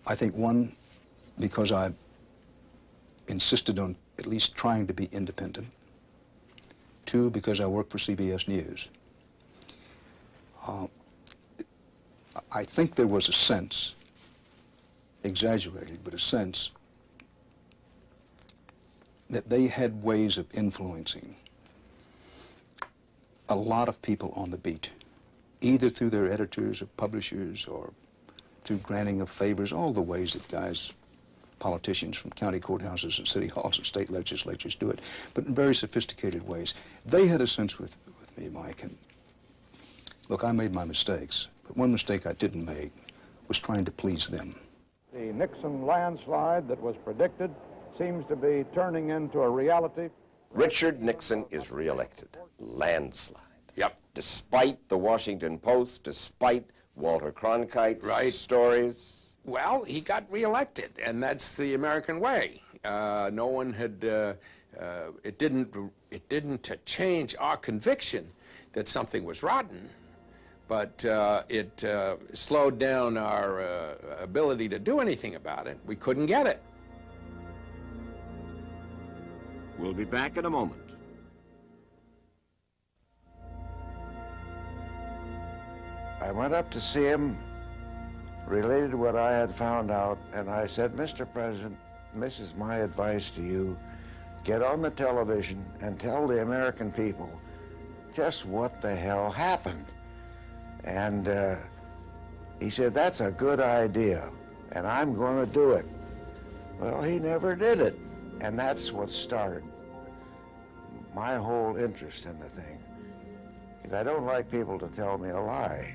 I think, one, because I insisted on at least trying to be independent. Two, because I worked for CBS News. I think there was a sense, exaggerated, but a sense that they had ways of influencing a lot of people on the beat, either through their editors or publishers or through granting of favors, all the ways that guys, politicians from county courthouses and city halls and state legislatures do it, but in very sophisticated ways. They had a sense with me, Mike, and look, I made my mistakes, but one mistake I didn't make was trying to please them. The Nixon landslide that was predicted seems to be turning into a reality. Richard Nixon is reelected. Landslide. Yep. Despite the Washington Post, despite Walter Cronkite's stories. Well, he got reelected, and that's the American way. No one had, it didn't change our conviction that something was rotten, but it slowed down our ability to do anything about it. We couldn't get it. We'll be back in a moment. I went up to see him, related what I had found out, and I said, "Mr. President, this is my advice to you. Get on the television and tell the American people just what the hell happened." And he said, "That's a good idea, and I'm going to do it." Well, he never did it, and that's what started my whole interest in the thing, because I don't like people to tell me a lie.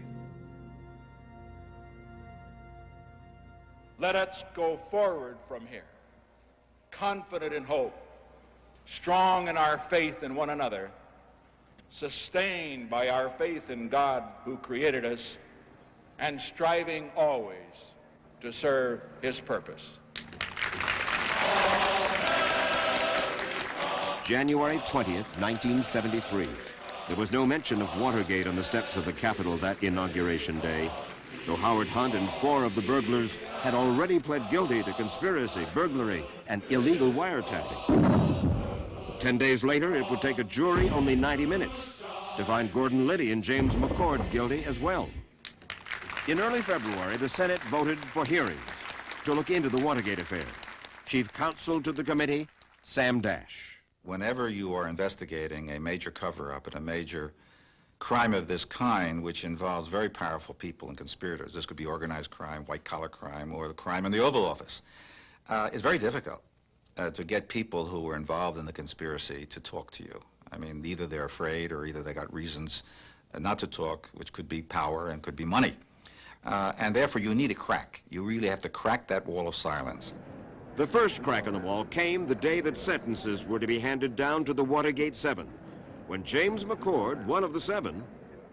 Let us go forward from here, confident in hope, strong in our faith in one another, sustained by our faith in God who created us, and striving always to serve His purpose. January 20th, 1973. There was no mention of Watergate on the steps of the Capitol that inauguration day, though Howard Hunt and 4 of the burglars had already pled guilty to conspiracy, burglary, and illegal wiretapping. 10 days later, it would take a jury only 90 minutes to find Gordon Liddy and James McCord guilty as well. In early February, the Senate voted for hearings to look into the Watergate affair. Chief counsel to the committee, Sam Dash. Whenever you are investigating a major cover-up and a major crime of this kind, which involves very powerful people and conspirators, this could be organized crime, white-collar crime, or the crime in the Oval Office, it's very difficult to get people who were involved in the conspiracy to talk to you. I mean, either they're afraid or either they got reasons not to talk, which could be power and could be money. And therefore, you need a crack. You really have to crack that wall of silence. The first crack in the wall came the day that sentences were to be handed down to the Watergate 7, when James McCord, one of the 7,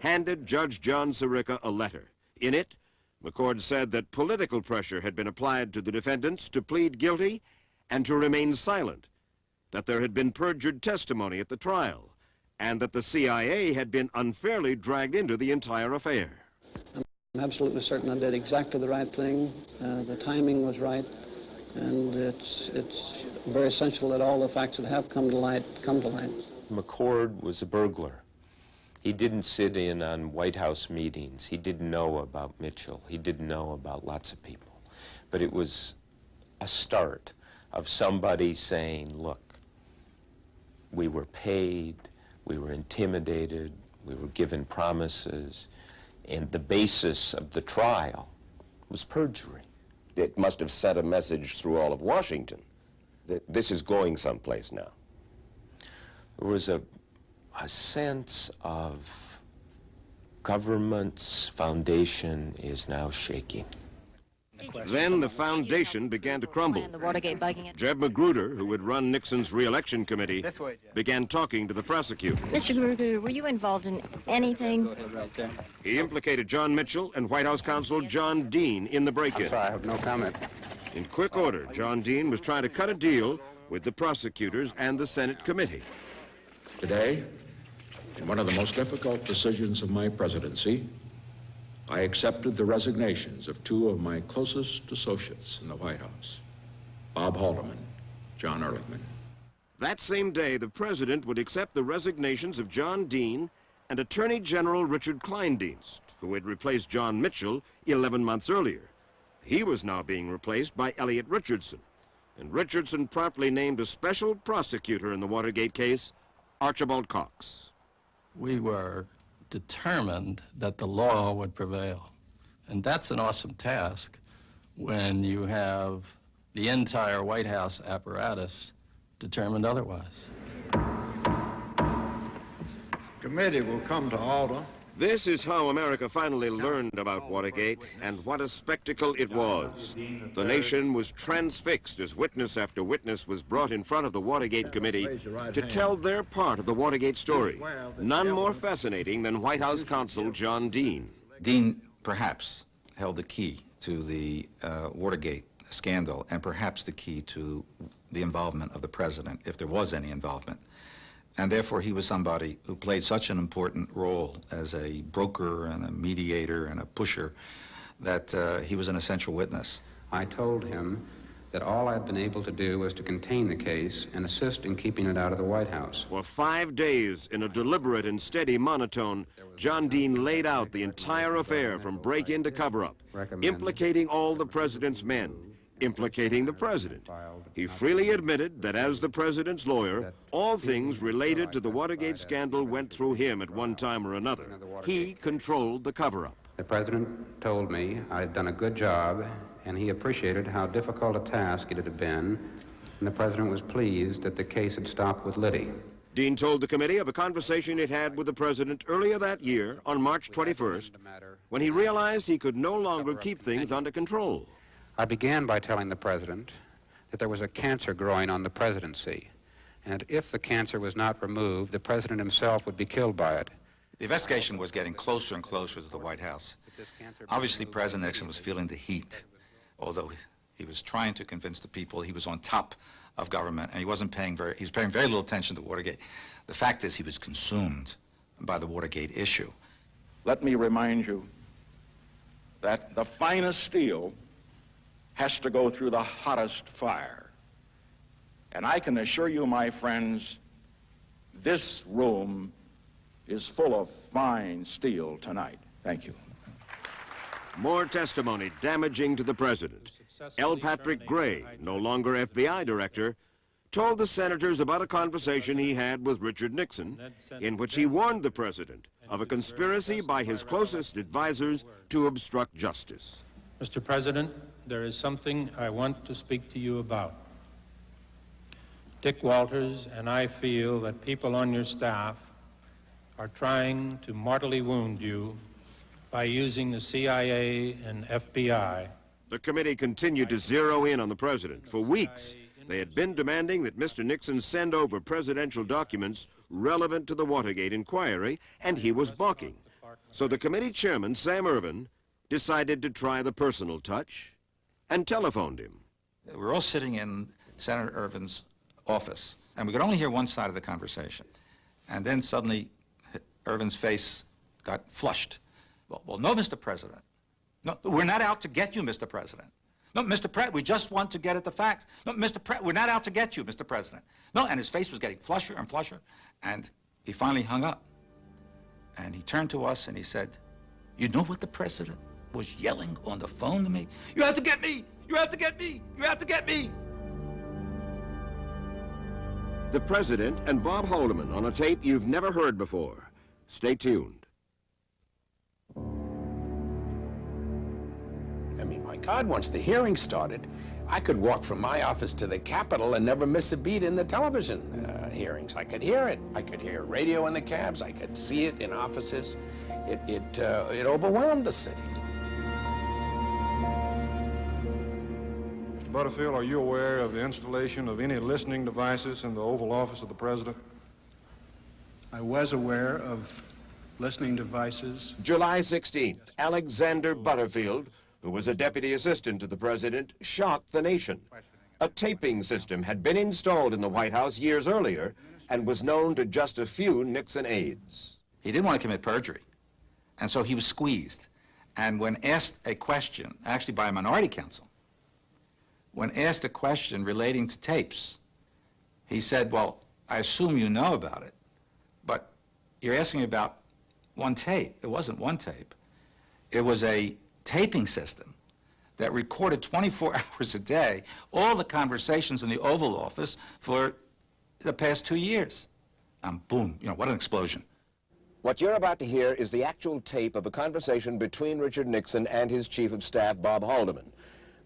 handed Judge John Sirica a letter. In it, McCord said that political pressure had been applied to the defendants to plead guilty and to remain silent, that there had been perjured testimony at the trial, and that the CIA had been unfairly dragged into the entire affair. I'm absolutely certain I did exactly the right thing. The timing was right, and it's very essential that all the facts that have come to light come to light. McCord was a burglar. He didn't sit in on White House meetings. He didn't know about Mitchell. He didn't know about lots of people. But it was a start of somebody saying, look, we were paid, we were intimidated, we were given promises, and the basis of the trial was perjury. It must have sent a message through all of Washington that this is going someplace now. There was a sense of government's foundation is now shaking. Then the foundation began to crumble. Jeb Magruder, who would run Nixon's re-election committee, began talking to the prosecutor. Mr. Magruder, were you involved in anything? He implicated John Mitchell and White House counsel John Dean in the break-in. I'm sorry, I have no comment. In quick order, John Dean was trying to cut a deal with the prosecutors and the Senate committee. Today, in one of the most difficult decisions of my presidency, I accepted the resignations of 2 of my closest associates in the White House, Bob Haldeman, John Ehrlichman. That same day, the president would accept the resignations of John Dean and Attorney General Richard Kleindienst, who had replaced John Mitchell 11 months earlier. He was now being replaced by Elliot Richardson, and Richardson promptly named a special prosecutor in the Watergate case, Archibald Cox. We were determined that the law would prevail. And that's an awesome task when you have the entire White House apparatus determined otherwise. Committee will come to order. This is how America finally learned about Watergate, and what a spectacle it was. The nation was transfixed as witness after witness was brought in front of the Watergate Committee to tell their part of the Watergate story. None more fascinating than White House counsel John Dean. Dean perhaps held the key to the Watergate scandal, and perhaps the key to the involvement of the president, if there was any involvement. And therefore, he was somebody who played such an important role as a broker and a mediator and a pusher that he was an essential witness. I told him that all I'd been able to do was to contain the case and assist in keeping it out of the White House. For 5 days, in a deliberate and steady monotone, John Dean laid out the entire affair from break-in to cover-up, implicating all the president's men, implicating the president. He freely admitted that as the president's lawyer, all things related to the Watergate scandal went through him at one time or another. He controlled the cover-up. The president told me I'd done a good job, and he appreciated how difficult a task it had been, and the president was pleased that the case had stopped with Liddy. Dean told the committee of a conversation he'd had with the president earlier that year, on March 21st, when he realized he could no longer keep things under control. I began by telling the president that there was a cancer growing on the presidency, and if the cancer was not removed, the president himself would be killed by it. The investigation was getting closer and closer to the White House. Obviously, President Nixon was feeling the heat, although he was trying to convince the people he was on top of government, and he was paying very little attention to Watergate. The fact is, he was consumed by the Watergate issue. Let me remind you that the finest steel has to go through the hottest fire. And I can assure you, my friends, this room is full of fine steel tonight. Thank you. More testimony damaging to the president. L. Patrick Gray, no longer FBI director, told the senators about a conversation he had with Richard Nixon in which he warned the president of a conspiracy by his closest advisors to obstruct justice. Mr. President, there is something I want to speak to you about. Dick Walters and I feel that people on your staff are trying to mortally wound you by using the CIA and FBI. The committee continued to zero in on the president. For weeks, they had been demanding that Mr. Nixon send over presidential documents relevant to the Watergate inquiry, and he was balking. So the committee chairman, Sam Ervin, decided to try the personal touch and telephoned him. We were all sitting in Senator Ervin's office, and we could only hear one side of the conversation. And then suddenly, Ervin's face got flushed. Well, no, Mr. President. No, we're not out to get you, Mr. President. No, Mr. President, we just want to get at the facts. No, Mr. President, we're not out to get you, Mr. President. No, and his face was getting flusher and flusher, and he finally hung up. And he turned to us and he said, "You know what the president was yelling on the phone to me? You have to get me! You have to get me! You have to get me!" The president and Bob Haldeman on a tape you've never heard before. Stay tuned. I mean, my God, once the hearing started, I could walk from my office to the Capitol and never miss a beat in the television hearings. I could hear it. I could hear radio in the cabs. I could see it in offices. It overwhelmed the city. Mr. Butterfield, are you aware of the installation of any listening devices in the Oval Office of the President? I was aware of listening devices. July 16th, Alexander Butterfield, who was a deputy assistant to the president, shocked the nation. A taping system had been installed in the White House years earlier and was known to just a few Nixon aides. He didn't want to commit perjury, and so he was squeezed. And when asked a question, actually by a minority counsel, when asked a question relating to tapes, he said, "Well, I assume you know about it, but you're asking me about one tape." It wasn't one tape. It was a taping system that recorded 24 hours a day all the conversations in the Oval Office for the past 2 years. And boom, you know, what an explosion. What you're about to hear is the actual tape of a conversation between Richard Nixon and his chief of staff, Bob Haldeman.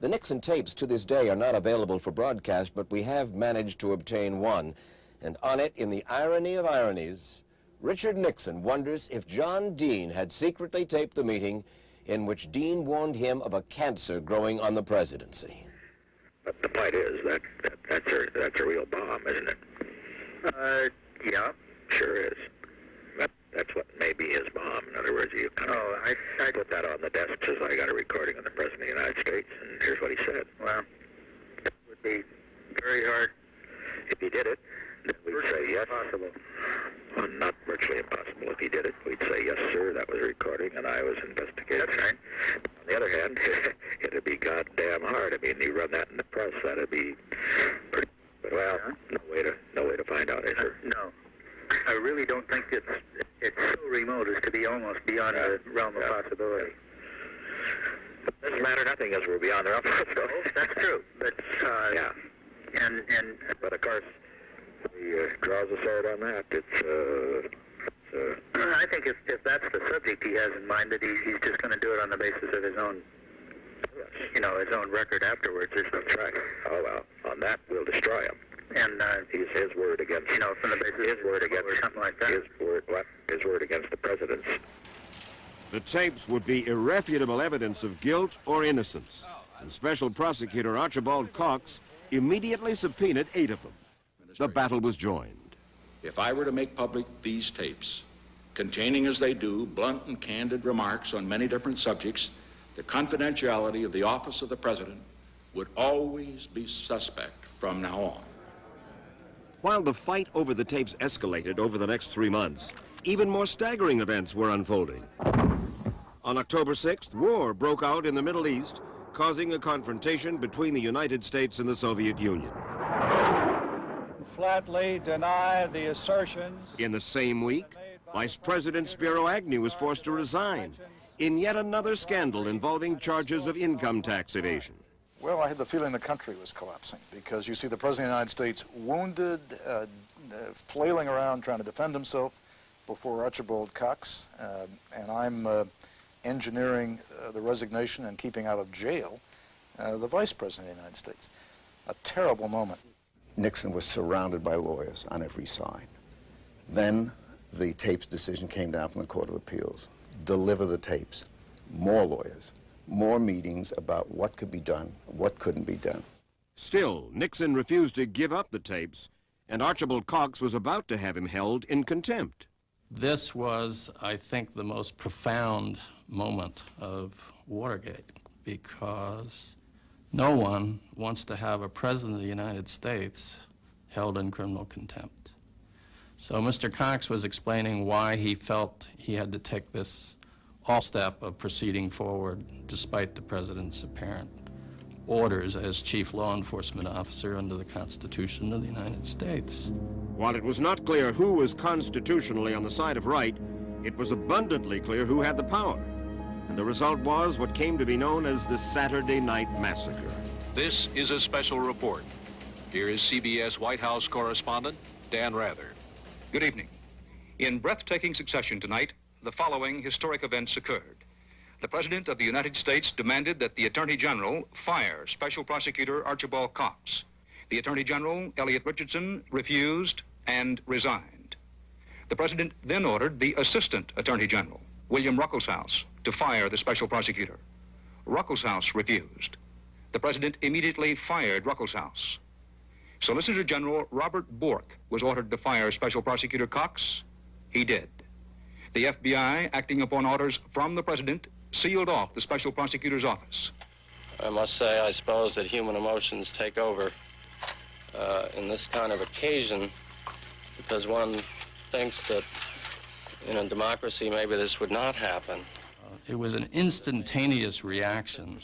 The Nixon tapes to this day are not available for broadcast, but we have managed to obtain one. And on it, in the irony of ironies, Richard Nixon wonders if John Dean had secretly taped the meeting in which Dean warned him of a cancer growing on the presidency. But the point is that's a real bomb, isn't it? Yeah. Sure is. That's what may be his bomb. In other words, you kind of I put that on the desk, says I got a recording of the President of the United States, and here's what he said. Well, it would be very hard if he did it. Then we'd say yes. Impossible. Well, not virtually impossible. If he did it, we'd say, "Yes, sir, that was a recording, and I was investigating." That's right. On the other hand, it'd be goddamn hard. I mean, you run that in the press, that'd be pretty. But well, no way to find out, is there? No, I really don't think it's so remote as to be almost beyond the realm of possibility. It doesn't matter nothing as we're beyond the realm of possibility. That's true. But yeah, but of course. He draws a sword on that. I think if that's the subject he has in mind, that he's just going to do it on the basis of his own, his own record afterwards. That's right. Oh well, on that we'll destroy him. And he's his word against, from the basis his word against or something like that. His word against the president's. The tapes would be irrefutable evidence of guilt or innocence, and Special Prosecutor Archibald Cox immediately subpoenaed 8 of them. The battle was joined. If I were to make public these tapes, containing as they do blunt and candid remarks on many different subjects, the confidentiality of the office of the President would always be suspect from now on. While the fight over the tapes escalated over the next 3 months, even more staggering events were unfolding. On October 6th, war broke out in the Middle East, causing a confrontation between the United States and the Soviet Union. Flatly deny the assertions. In the same week, Vice President Spiro Agnew was forced to resign. in yet another scandal involving charges of income tax evasion. Well, I had the feeling the country was collapsing because you see the President of the United States wounded, flailing around trying to defend himself before Archibald Cox, and I'm engineering the resignation and keeping out of jail the Vice President of the United States. A terrible moment. Nixon was surrounded by lawyers on every side. Then the tapes decision came down from the Court of Appeals. Deliver the tapes. More lawyers. More meetings about what could be done, what couldn't be done. Still, Nixon refused to give up the tapes, and Archibald Cox was about to have him held in contempt. This was, I think, the most profound moment of Watergate, because no one wants to have a president of the United States held in criminal contempt. So Mr. Cox was explaining why he felt he had to take this step of proceeding forward despite the president's apparent orders as chief law enforcement officer under the Constitution of the United States. While it was not clear who was constitutionally on the side of right, it was abundantly clear who had the power. And the result was what came to be known as the Saturday Night Massacre. This is a special report. Here is CBS White House correspondent Dan Rather. Good evening. In breathtaking succession tonight, the following historic events occurred. The President of the United States demanded that the Attorney General fire Special Prosecutor Archibald Cox. The Attorney General, Elliot Richardson, refused and resigned. The President then ordered the Assistant Attorney General, William Ruckelshaus, to fire the Special Prosecutor. Ruckelshaus refused. The President immediately fired Ruckelshaus. Solicitor General Robert Bork was ordered to fire Special Prosecutor Cox. He did. The FBI, acting upon orders from the President, sealed off the Special Prosecutor's office. I must say, I suppose that human emotions take over in this kind of occasion, because one thinks that in a democracy maybe this would not happen. It was an instantaneous reaction,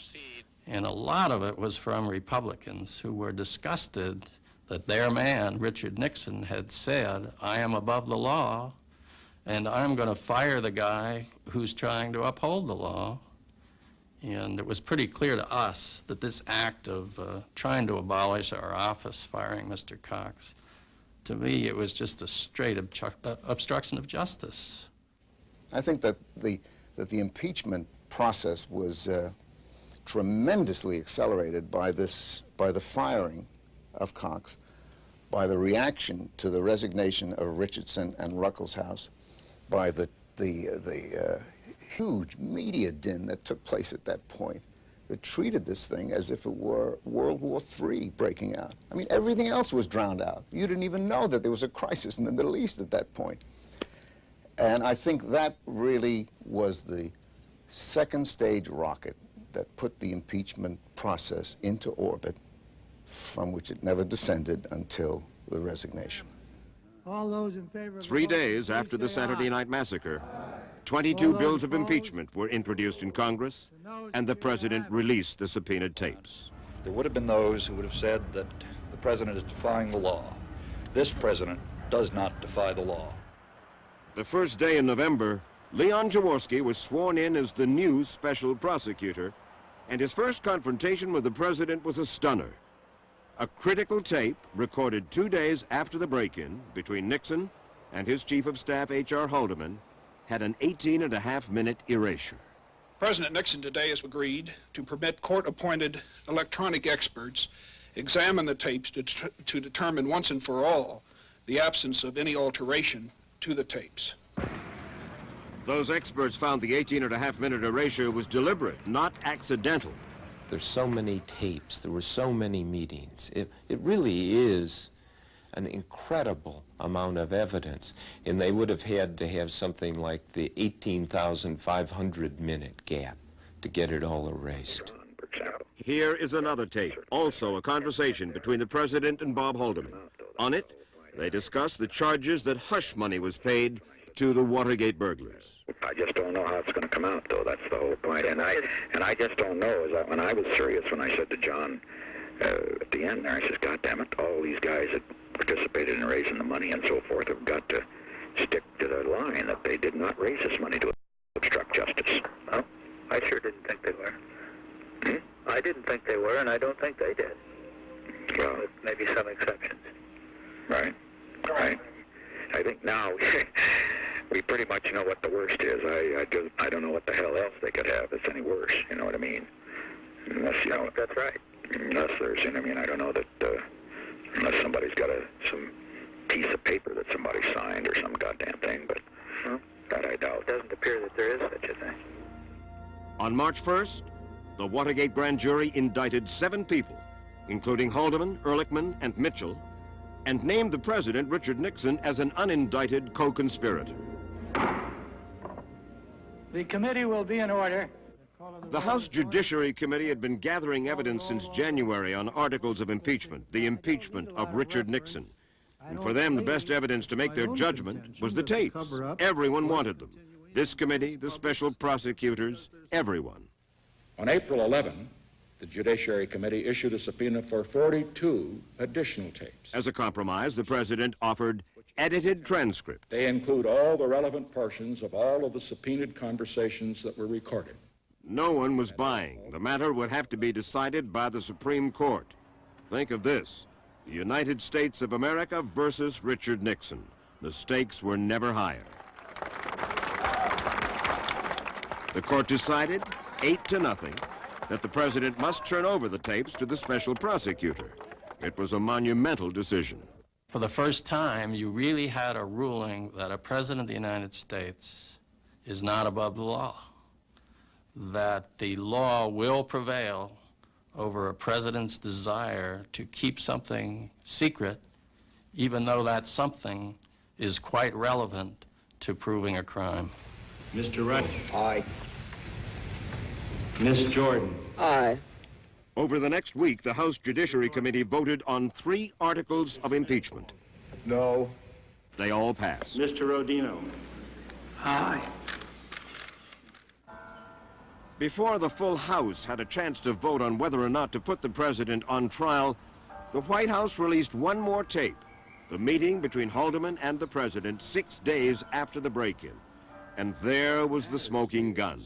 and a lot of it was from Republicans who were disgusted that their man, Richard Nixon, had said, "I am above the law, and I'm going to fire the guy who's trying to uphold the law." And it was pretty clear to us that this act of trying to abolish our office, firing Mr. Cox, to me, it was just a straight obstruction of justice. I think that the impeachment process was tremendously accelerated by the firing of Cox, by the reaction to the resignation of Richardson and Ruckelshaus, by the huge media din that took place at that point, that treated this thing as if it were World War III breaking out. I mean, everything else was drowned out. You didn't even know that there was a crisis in the Middle East at that point. And I think that really was the second stage rocket that put the impeachment process into orbit, from which it never descended until the resignation. All those in favor. 3 days after the Saturday Night Massacre, 22 bills of impeachment were introduced in Congress, and the President released the subpoenaed tapes. There would have been those who would have said that the President is defying the law. This President does not defy the law. The first day in November, Leon Jaworski was sworn in as the new Special Prosecutor, and his first confrontation with the President was a stunner. A critical tape recorded 2 days after the break-in between Nixon and his Chief of Staff, H.R. Haldeman, had an 18.5-minute erasure. President Nixon today has agreed to permit court-appointed electronic experts examine the tapes to determine once and for all the absence of any alteration to the tapes. Those experts found the 18.5-minute erasure was deliberate, not accidental. There's so many tapes, there were so many meetings. It really is an incredible amount of evidence, and they would have had to have something like the 18,500-minute gap to get it all erased. Here is another tape, also a conversation between the President and Bob Haldeman. On it, they discuss the charges that hush money was paid to the Watergate burglars. I just don't know how it's going to come out, though. That's the whole point. And I just don't know. Is that when I was serious, when I said to John at the end there, I said, "God damn it, all these guys that participated in raising the money and so forth have got to stick to the line that they did not raise this money to obstruct justice. Well, I sure didn't think they were. I didn't think they were, and I don't think they did. Well, With maybe some exceptions. right, right. I think now we pretty much know what the worst is. I don't know what the hell else they could have that's any worse. You know what I mean? Unless, you know, That's right. unless there's, you know, I mean, I don't know that unless somebody's got some piece of paper that somebody signed or some goddamn thing, but that I doubt. It doesn't appear that there is such a thing. On March 1st, the Watergate grand jury indicted 7 people, including Haldeman, Ehrlichman, and Mitchell, and named the president, Richard Nixon, as an unindicted co-conspirator. The committee will be in order. The House Judiciary Committee had been gathering evidence since January on articles of impeachment, the impeachment of Richard Nixon. And for them, the best evidence to make their judgment was the tapes. Everyone wanted them. This committee, the special prosecutors, everyone. On April 11, the Judiciary Committee issued a subpoena for 42 additional tapes. As a compromise, the president offered edited transcripts. They include all the relevant portions of all of the subpoenaed conversations that were recorded. No one was buying. The matter would have to be decided by the Supreme Court. Think of this: the United States of America versus Richard Nixon. The stakes were never higher. The court decided, 8-0, that the president must turn over the tapes to the special prosecutor. It was a monumental decision. For the first time, you really had a ruling that a president of the United States is not above the law, that the law will prevail over a president's desire to keep something secret, even though that something is quite relevant to proving a crime. Mr. Wright. Aye. Miss Jordan. Aye. Over the next week, the House Judiciary Committee voted on 3 articles of impeachment. No. They all passed. Mr. Rodino. Aye. Before the full House had a chance to vote on whether or not to put the president on trial, the White House released one more tape, the meeting between Haldeman and the president 6 days after the break-in. And there was the smoking gun.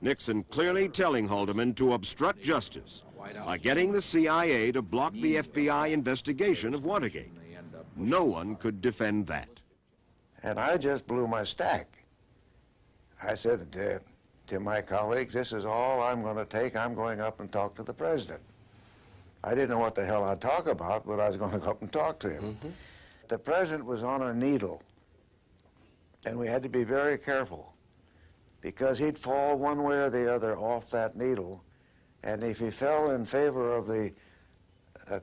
Nixon clearly telling Haldeman to obstruct justice by getting the CIA to block the FBI investigation of Watergate. No one could defend that. And I just blew my stack. I said to my colleagues, this is all I'm going to take. I'm going up and talk to the president. I didn't know what the hell I'd talk about, but I was going to go up and talk to him. The president was on a needle, and we had to be very careful, because he'd fall one way or the other off that needle, and if he fell in favor of the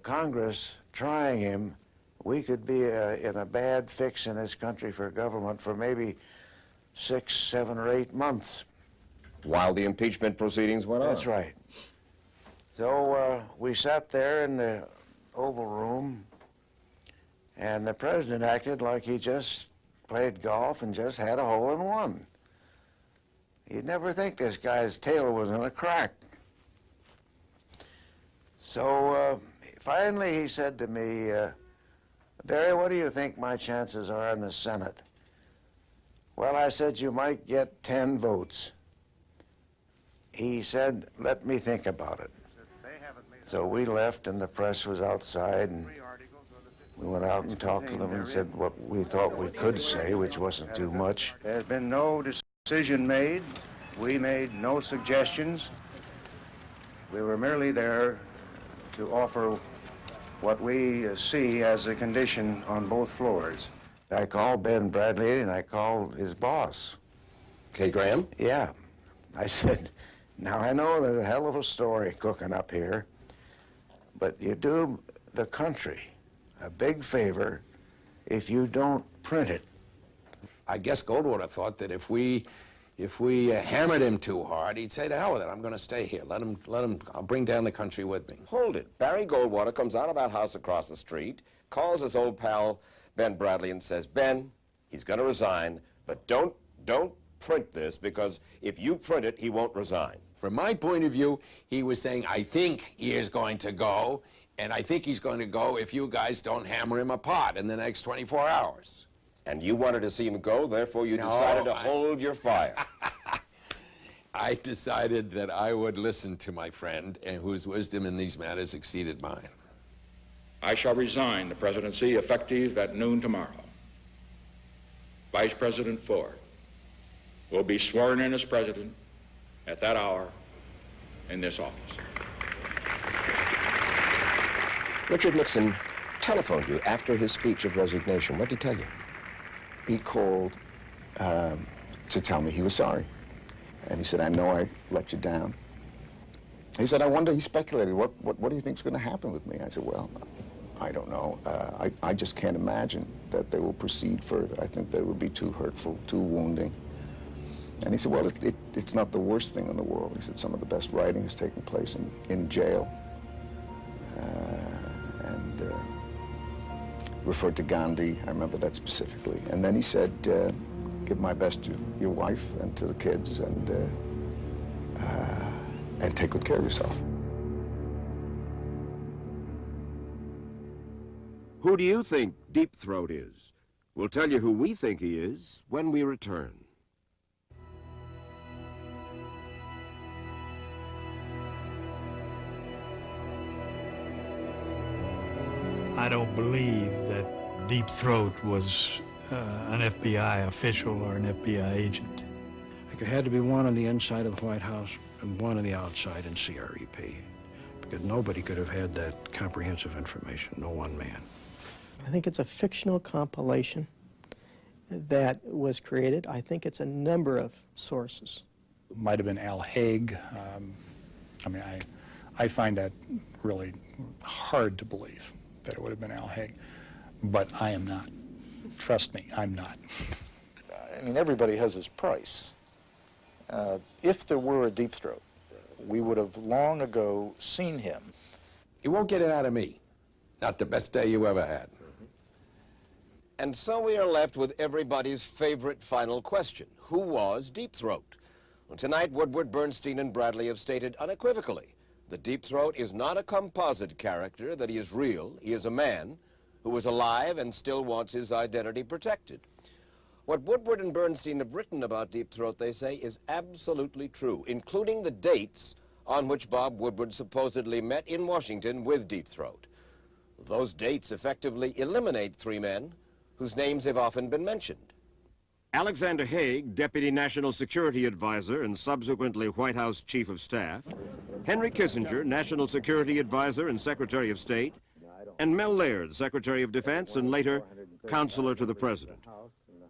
Congress trying him, we could be in a bad fix in this country for government for maybe 6, 7, or 8 months. While the impeachment proceedings went on. That's right. So we sat there in the Oval Room, and the president acted like he just played golf and just had a hole-in-one. You'd never think this guy's tail was in a crack. So finally he said to me, Barry, what do you think my chances are in the Senate? Well, I said, you might get 10 votes. He said, let me think about it. So we left, and the press was outside, and we went out and talked to them and said what we thought we could say, which wasn't too much. There's been no decision made. We made no suggestions. We were merely there to offer what we see as a condition on both floors. I called Ben Bradley, and I called his boss. Kay Graham? Yeah. I said, now I know there's a hell of a story cooking up here, but you do the country a big favor if you don't print it. I guess Goldwater thought that if we hammered him too hard, he'd say, to hell with it, I'm going to stay here. Let him, I'll bring down the country with me. Hold it. Barry Goldwater comes out of that house across the street, calls his old pal Ben Bradley and says, Ben, he's going to resign, but don't print this, because if you print it, he won't resign. From my point of view, he was saying, I think he is going to go, and I think he's going to go if you guys don't hammer him apart in the next 24 hours. And you wanted to see him go, therefore you decided to hold your fire. I decided that I would listen to my friend, and whose wisdom in these matters exceeded mine. I shall resign the presidency effective at noon tomorrow. Vice President Ford will be sworn in as president at that hour in this office. Richard Nixon telephoned you after his speech of resignation. What did he tell you? He called to tell me he was sorry. And he said, I know I let you down. He said, I wonder, he speculated, what do you think is going to happen with me? I said, well, I don't know. I just can't imagine that they will proceed further. I think that it would be too hurtful, too wounding. And he said, well, it's not the worst thing in the world. He said, some of the best writing has taken place in jail. And referred to Gandhi, I remember that specifically. And then he said, give my best to your wife and to the kids, and take good care of yourself. Who do you think Deep Throat is? We'll tell you who we think he is when we return. I don't believe that Deep Throat was an FBI official or an FBI agent. There had to be one on the inside of the White House and one on the outside in CREP, because nobody could have had that comprehensive information, no one man. I think it's a fictional compilation that was created. I think it's a number of sources. Might have been Al Haig. I mean, I find that really hard to believe that it would have been Al Haig, but I am not. Trust me, I'm not. I mean, everybody has his price. If there were a Deep Throat, we would have long ago seen him. You won't get it out of me. Not the best day you ever had. And so we are left with everybody's favorite final question. Who was Deep Throat? Well, tonight, Woodward, Bernstein, and Bradley have stated unequivocally that Deep Throat is not a composite character, that he is real. He is a man who is alive and still wants his identity protected. What Woodward and Bernstein have written about Deep Throat, they say, is absolutely true, including the dates on which Bob Woodward supposedly met in Washington with Deep Throat. Those dates effectively eliminate three men whose names have often been mentioned. Alexander Haig, Deputy National Security Advisor and subsequently White House Chief of Staff, Henry Kissinger, National Security Advisor and Secretary of State, and Mel Laird, Secretary of Defense and later Counselor to the President.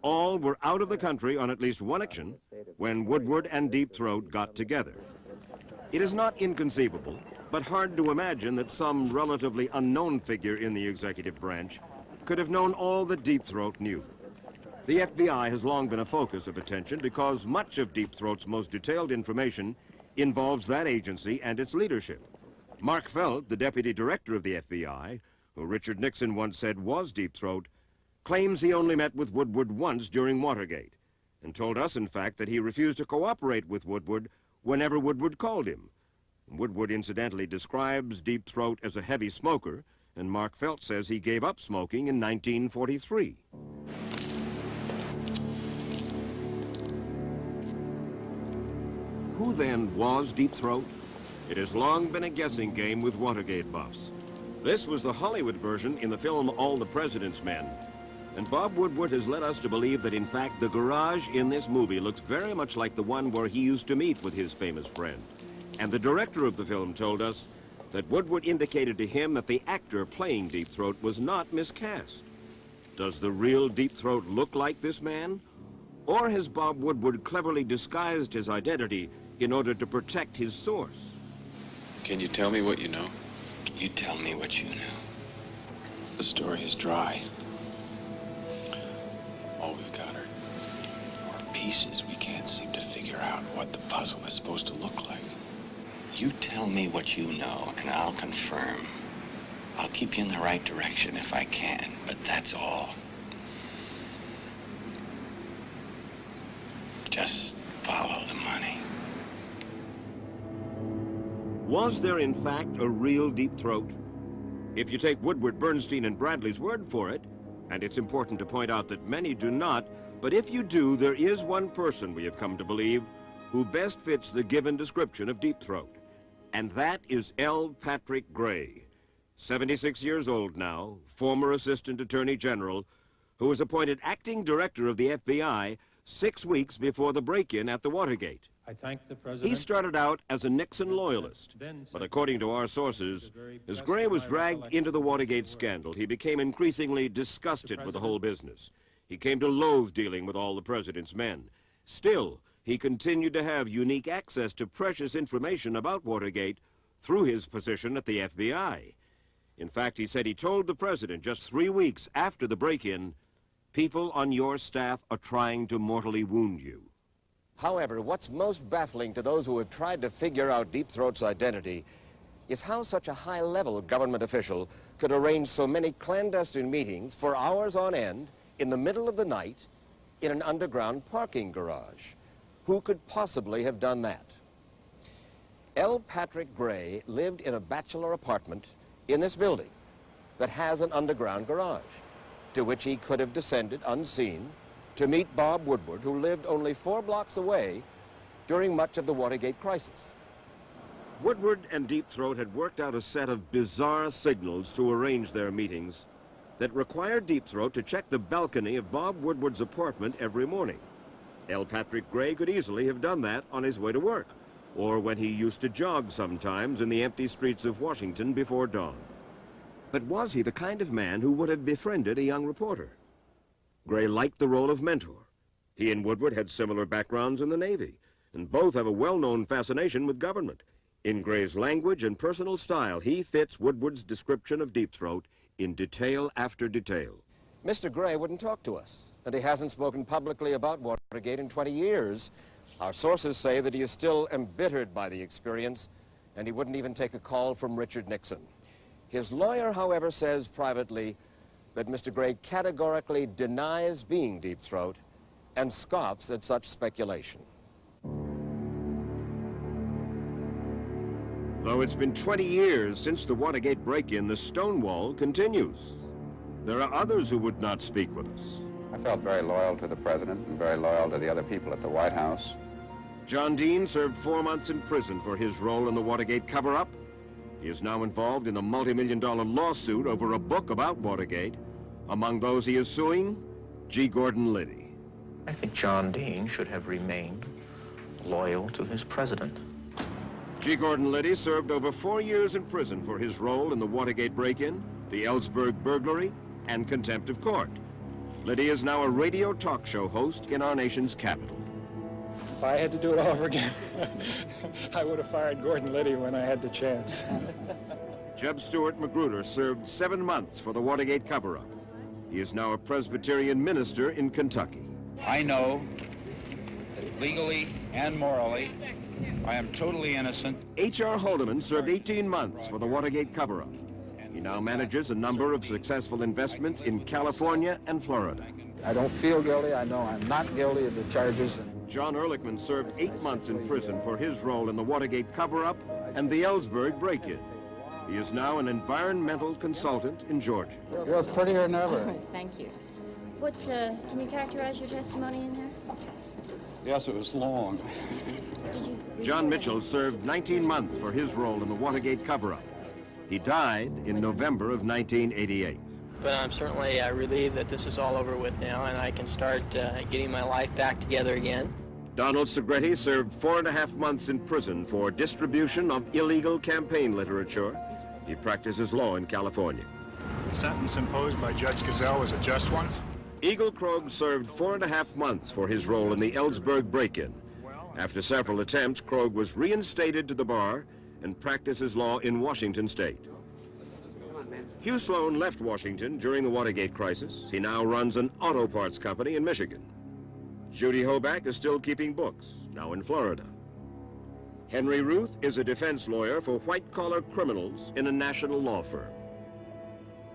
All were out of the country on at least one occasion when Woodward and Deep Throat got together. It is not inconceivable, but hard to imagine that some relatively unknown figure in the executive branch could have known all that Deep Throat knew. The FBI has long been a focus of attention because much of Deep Throat's most detailed information involves that agency and its leadership. Mark Felt, the Deputy Director of the FBI, who Richard Nixon once said was Deep Throat, claims he only met with Woodward once during Watergate, and told us, in fact, that he refused to cooperate with Woodward whenever Woodward called him. Woodward incidentally describes Deep Throat as a heavy smoker, and Mark Felt says he gave up smoking in 1943. Who then was Deep Throat? It has long been a guessing game with Watergate buffs. This was the Hollywood version in the film All the President's Men. And Bob Woodward has led us to believe that, in fact, the garage in this movie looks very much like the one where he used to meet with his famous friend. And the director of the film told us that Woodward indicated to him that the actor playing Deep Throat was not miscast. Does the real Deep Throat look like this man? Or has Bob Woodward cleverly disguised his identity in order to protect his source? Can you tell me what you know? You tell me what you know. The story is dry. All we've got are pieces. We can't seem to figure out what the puzzle is supposed to look like. You tell me what you know, and I'll confirm. I'll keep you in the right direction if I can, but that's all. Just follow the money. Was there, in fact, a real Deep Throat? If you take Woodward, Bernstein, and Bradley's word for it, and it's important to point out that many do not, but if you do, there is one person we have come to believe who best fits the given description of Deep Throat. And that is L. Patrick Gray, 76 years old now, former Assistant Attorney General, who was appointed acting director of the FBI 6 weeks before the break-in at the Watergate. I thank the President. He started out as a Nixon loyalist, but according to our sources, as Gray was dragged into the Watergate scandal, he became increasingly disgusted with the whole business. He came to loathe dealing with all the president's men. Still, he continued to have unique access to precious information about Watergate through his position at the FBI. In fact, he said he told the president just 3 weeks after the break-in, "People on your staff are trying to mortally wound you." However, what's most baffling to those who have tried to figure out Deep Throat's identity is how such a high-level government official could arrange so many clandestine meetings for hours on end in the middle of the night in an underground parking garage. Who could possibly have done that? L. Patrick Gray lived in a bachelor apartment in this building that has an underground garage, to which he could have descended unseen to meet Bob Woodward, who lived only 4 blocks away during much of the Watergate crisis. Woodward and Deep Throat had worked out a set of bizarre signals to arrange their meetings that required Deep Throat to check the balcony of Bob Woodward's apartment every morning. L. Patrick Gray could easily have done that on his way to work, or when he used to jog sometimes in the empty streets of Washington before dawn. But was he the kind of man who would have befriended a young reporter? Gray liked the role of mentor. He and Woodward had similar backgrounds in the Navy, and both have a well-known fascination with government. In Gray's language and personal style, he fits Woodward's description of Deep Throat in detail after detail. Mr. Gray wouldn't talk to us, and he hasn't spoken publicly about Watergate in 20 years. Our sources say that he is still embittered by the experience, and he wouldn't even take a call from Richard Nixon. His lawyer, however, says privately that Mr. Gray categorically denies being Deep Throat and scoffs at such speculation. Though it's been 20 years since the Watergate break-in, the Stonewall continues. There are others who would not speak with us. I felt very loyal to the president and very loyal to the other people at the White House. John Dean served 4 months in prison for his role in the Watergate cover-up. He is now involved in a multi-million-dollar lawsuit over a book about Watergate. Among those he is suing, G. Gordon Liddy. I think John Dean should have remained loyal to his president. G. Gordon Liddy served over 4 years in prison for his role in the Watergate break-in, the Ellsberg burglary, and contempt of court. Liddy is now a radio talk show host in our nation's capital. If I had to do it all over again, I would have fired Gordon Liddy when I had the chance. Jeb Stuart Magruder served 7 months for the Watergate cover-up. He is now a Presbyterian minister in Kentucky. I know that legally and morally, I am totally innocent. H.R. Haldeman served 18 months for the Watergate cover-up. He now manages a number of successful investments in California and Florida. I don't feel guilty. I know I'm not guilty of the charges. John Ehrlichman served 8 months in prison for his role in the Watergate cover-up and the Ellsberg break-in. He is now an environmental consultant in Georgia. You're prettier than ever. Oh, thank you. What, can you characterize your testimony in there? Yes, it was long. John Mitchell served 19 months for his role in the Watergate cover-up. He died in November of 1988. But I'm certainly relieved that this is all over with now and I can start getting my life back together again. Donald Segretti served 4.5 months in prison for distribution of illegal campaign literature. He practices law in California. The sentence imposed by Judge Gazelle was a just one. Eagle Krogh served 4.5 months for his role in the Ellsberg break-in. After several attempts, Krogh was reinstated to the bar and practices law in Washington state. Hugh Sloan left Washington during the Watergate crisis. He now runs an auto parts company in Michigan. Judy Hoback is still keeping books, now in Florida. Henry Ruth is a defense lawyer for white-collar criminals in a national law firm.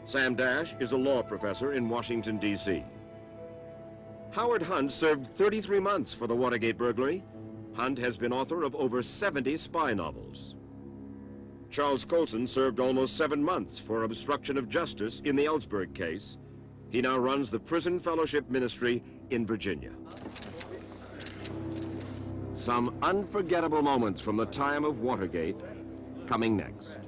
Sam Dash is a law professor in Washington, D.C. Howard Hunt served 33 months for the Watergate burglary. Hunt has been author of over 70 spy novels. Charles Colson served almost 7 months for obstruction of justice in the Ellsberg case. He now runs the Prison Fellowship Ministry in Virginia. Some unforgettable moments from the time of Watergate, coming next.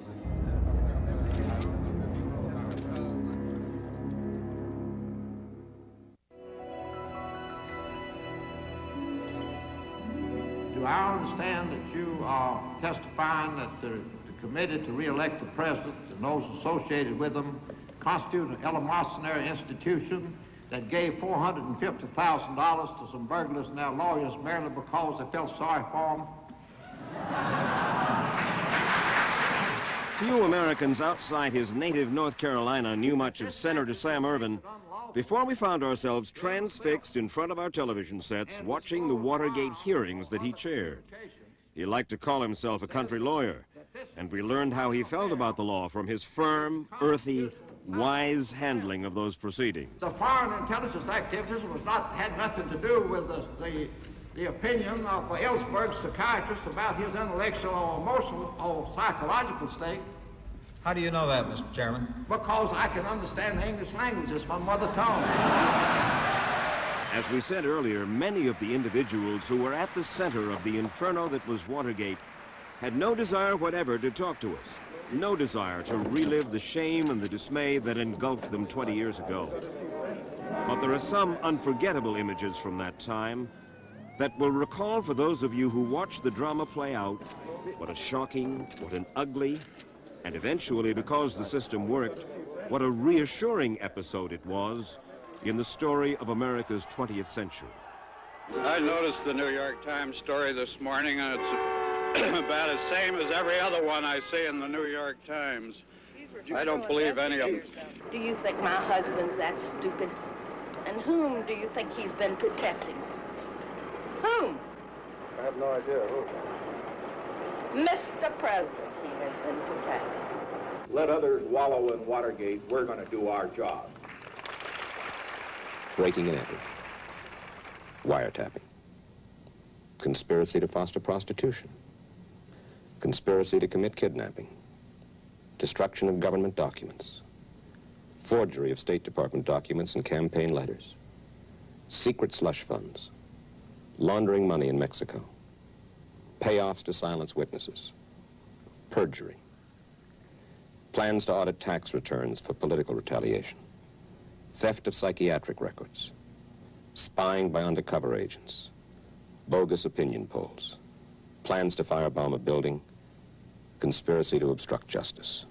Do I understand that you are testifying that the committee to re-elect the president and those associated with them constitute an eleemosynary institution that gave $450,000 to some burglars and their lawyers merely because they felt sorry for them? Few Americans outside his native North Carolina knew much of Senator Sam Ervin before we found ourselves transfixed in front of our television sets watching the Watergate hearings that he chaired. He liked to call himself a country lawyer, and we learned how he felt about the law from his firm, earthy, wise handling of those proceedings. The foreign intelligence activities had nothing to do with the opinion of Ellsberg's psychiatrist about his intellectual or emotional or psychological state. How do you know that, Mr. Chairman? Because I can understand the English language. It's my mother tongue. As we said earlier, many of the individuals who were at the center of the inferno that was Watergate had no desire whatever to talk to us, no desire to relive the shame and the dismay that engulfed them 20 years ago. But there are some unforgettable images from that time that will recall for those of you who watched the drama play out what a shocking, what an ugly, and eventually, because the system worked, what a reassuring episode it was in the story of America's 20th century. I noticed the New York Times story this morning, and it's about the same as every other one I see in the New York Times. I don't believe any of them. Do you think my husband's that stupid? And whom do you think he's been protecting? Whom? I have no idea who. Mr. President, he has been protecting. Let others wallow in Watergate. We're going to do our job. Breaking and entering. Wiretapping. Conspiracy to foster prostitution. Conspiracy to commit kidnapping. Destruction of government documents. Forgery of State Department documents and campaign letters. Secret slush funds. Laundering money in Mexico. Payoffs to silence witnesses. Perjury. Plans to audit tax returns for political retaliation. Theft of psychiatric records. Spying by undercover agents. Bogus opinion polls. Plans to firebomb a building. Conspiracy to obstruct justice.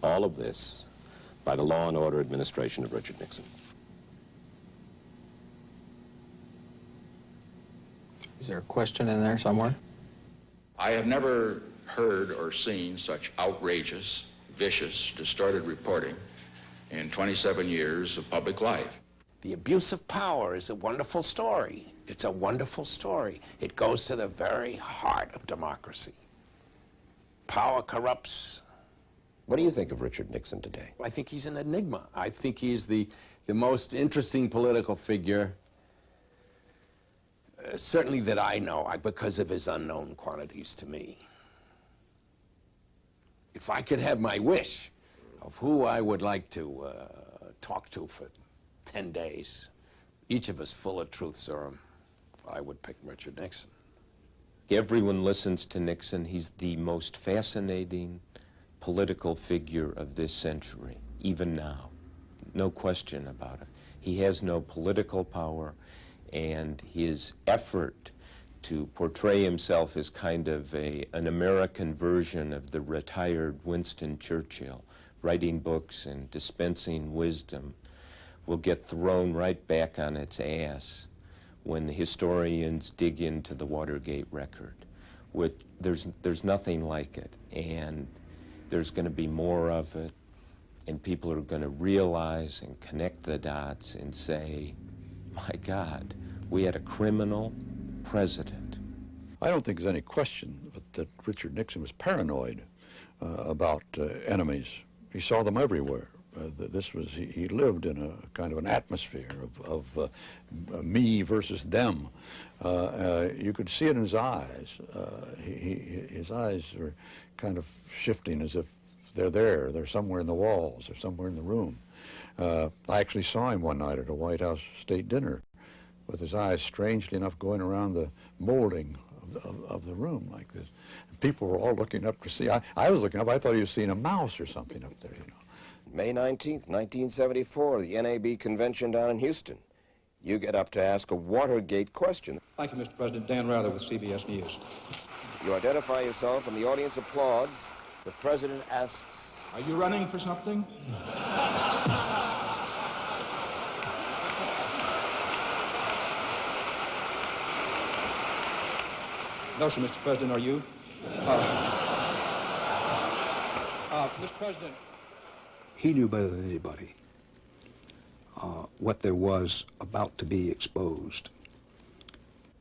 All of this by the law and order administration of Richard Nixon. Is there a question in there somewhere? I have never heard or seen such outrageous, vicious, distorted reporting in 27 years of public life. The abuse of power is a wonderful story. It's a wonderful story. It goes to the very heart of democracy. Power corrupts. What do you think of Richard Nixon today? I think he's an enigma. I think he's the most interesting political figure, certainly that I know, because of his unknown quantities to me. If I could have my wish of who I would like to talk to for 10 days, each of us full of truth serum, I would pick Richard Nixon. Everyone listens to Nixon. He's the most fascinating political figure of this century, even now. No question about it. He has no political power, and his effort to portray himself as kind of an American version of the retired Winston Churchill, writing books and dispensing wisdom, will get thrown right back on its ass when the historians dig into the Watergate record. There's nothing like it, and there's going to be more of it, and people are going to realize and connect the dots and say, my God, we had a criminal president. I don't think there's any question that Richard Nixon was paranoid about enemies. He saw them everywhere. He lived in a kind of an atmosphere of me versus them. You could see it in his eyes. His eyes are kind of shifting as if they're there. They're somewhere in the walls. They're somewhere in the room. I actually saw him one night at a White House state dinner with his eyes, strangely enough, going around the molding of the room like this. And people were all looking up to see. I was looking up. I thought he was seeing a mouse or something up there, you know. May 19th, 1974, the NAB convention down in Houston. You get up to ask a Watergate question. Thank you, Mr. President. Dan Rather with CBS News. You identify yourself and the audience applauds. The president asks, "Are you running for something?" No, sir, Mr. President, are you? Mr. President. He knew better than anybody what there was about to be exposed.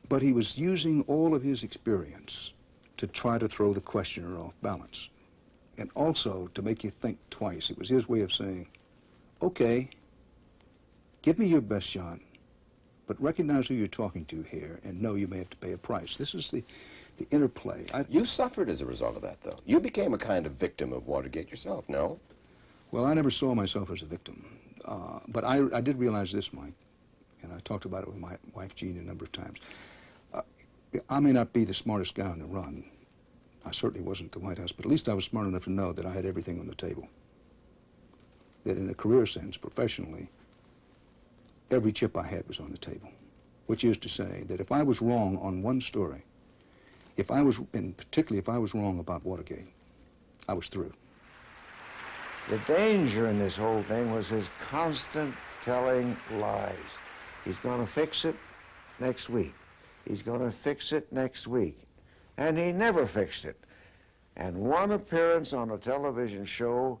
But he was using all of his experience to try to throw the questioner off balance. And also to make you think twice. It was his way of saying, okay, give me your best shot, but recognize who you're talking to here and know you may have to pay a price. This is the interplay. You suffered as a result of that, though. You became a kind of victim of Watergate yourself, no? Well, I never saw myself as a victim. But I did realize this, Mike, and I talked about it with my wife, Jean, a number of times. I may not be the smartest guy on the run. I certainly wasn't at the White House, but at least I was smart enough to know that I had everything on the table. That in a career sense, professionally, every chip I had was on the table. Which is to say that if I was wrong on one story, and particularly if I was wrong about Watergate, I was through. The danger in this whole thing was his constant telling lies. He's going to fix it next week. He's going to fix it next week. And he never fixed it. And one appearance on a television show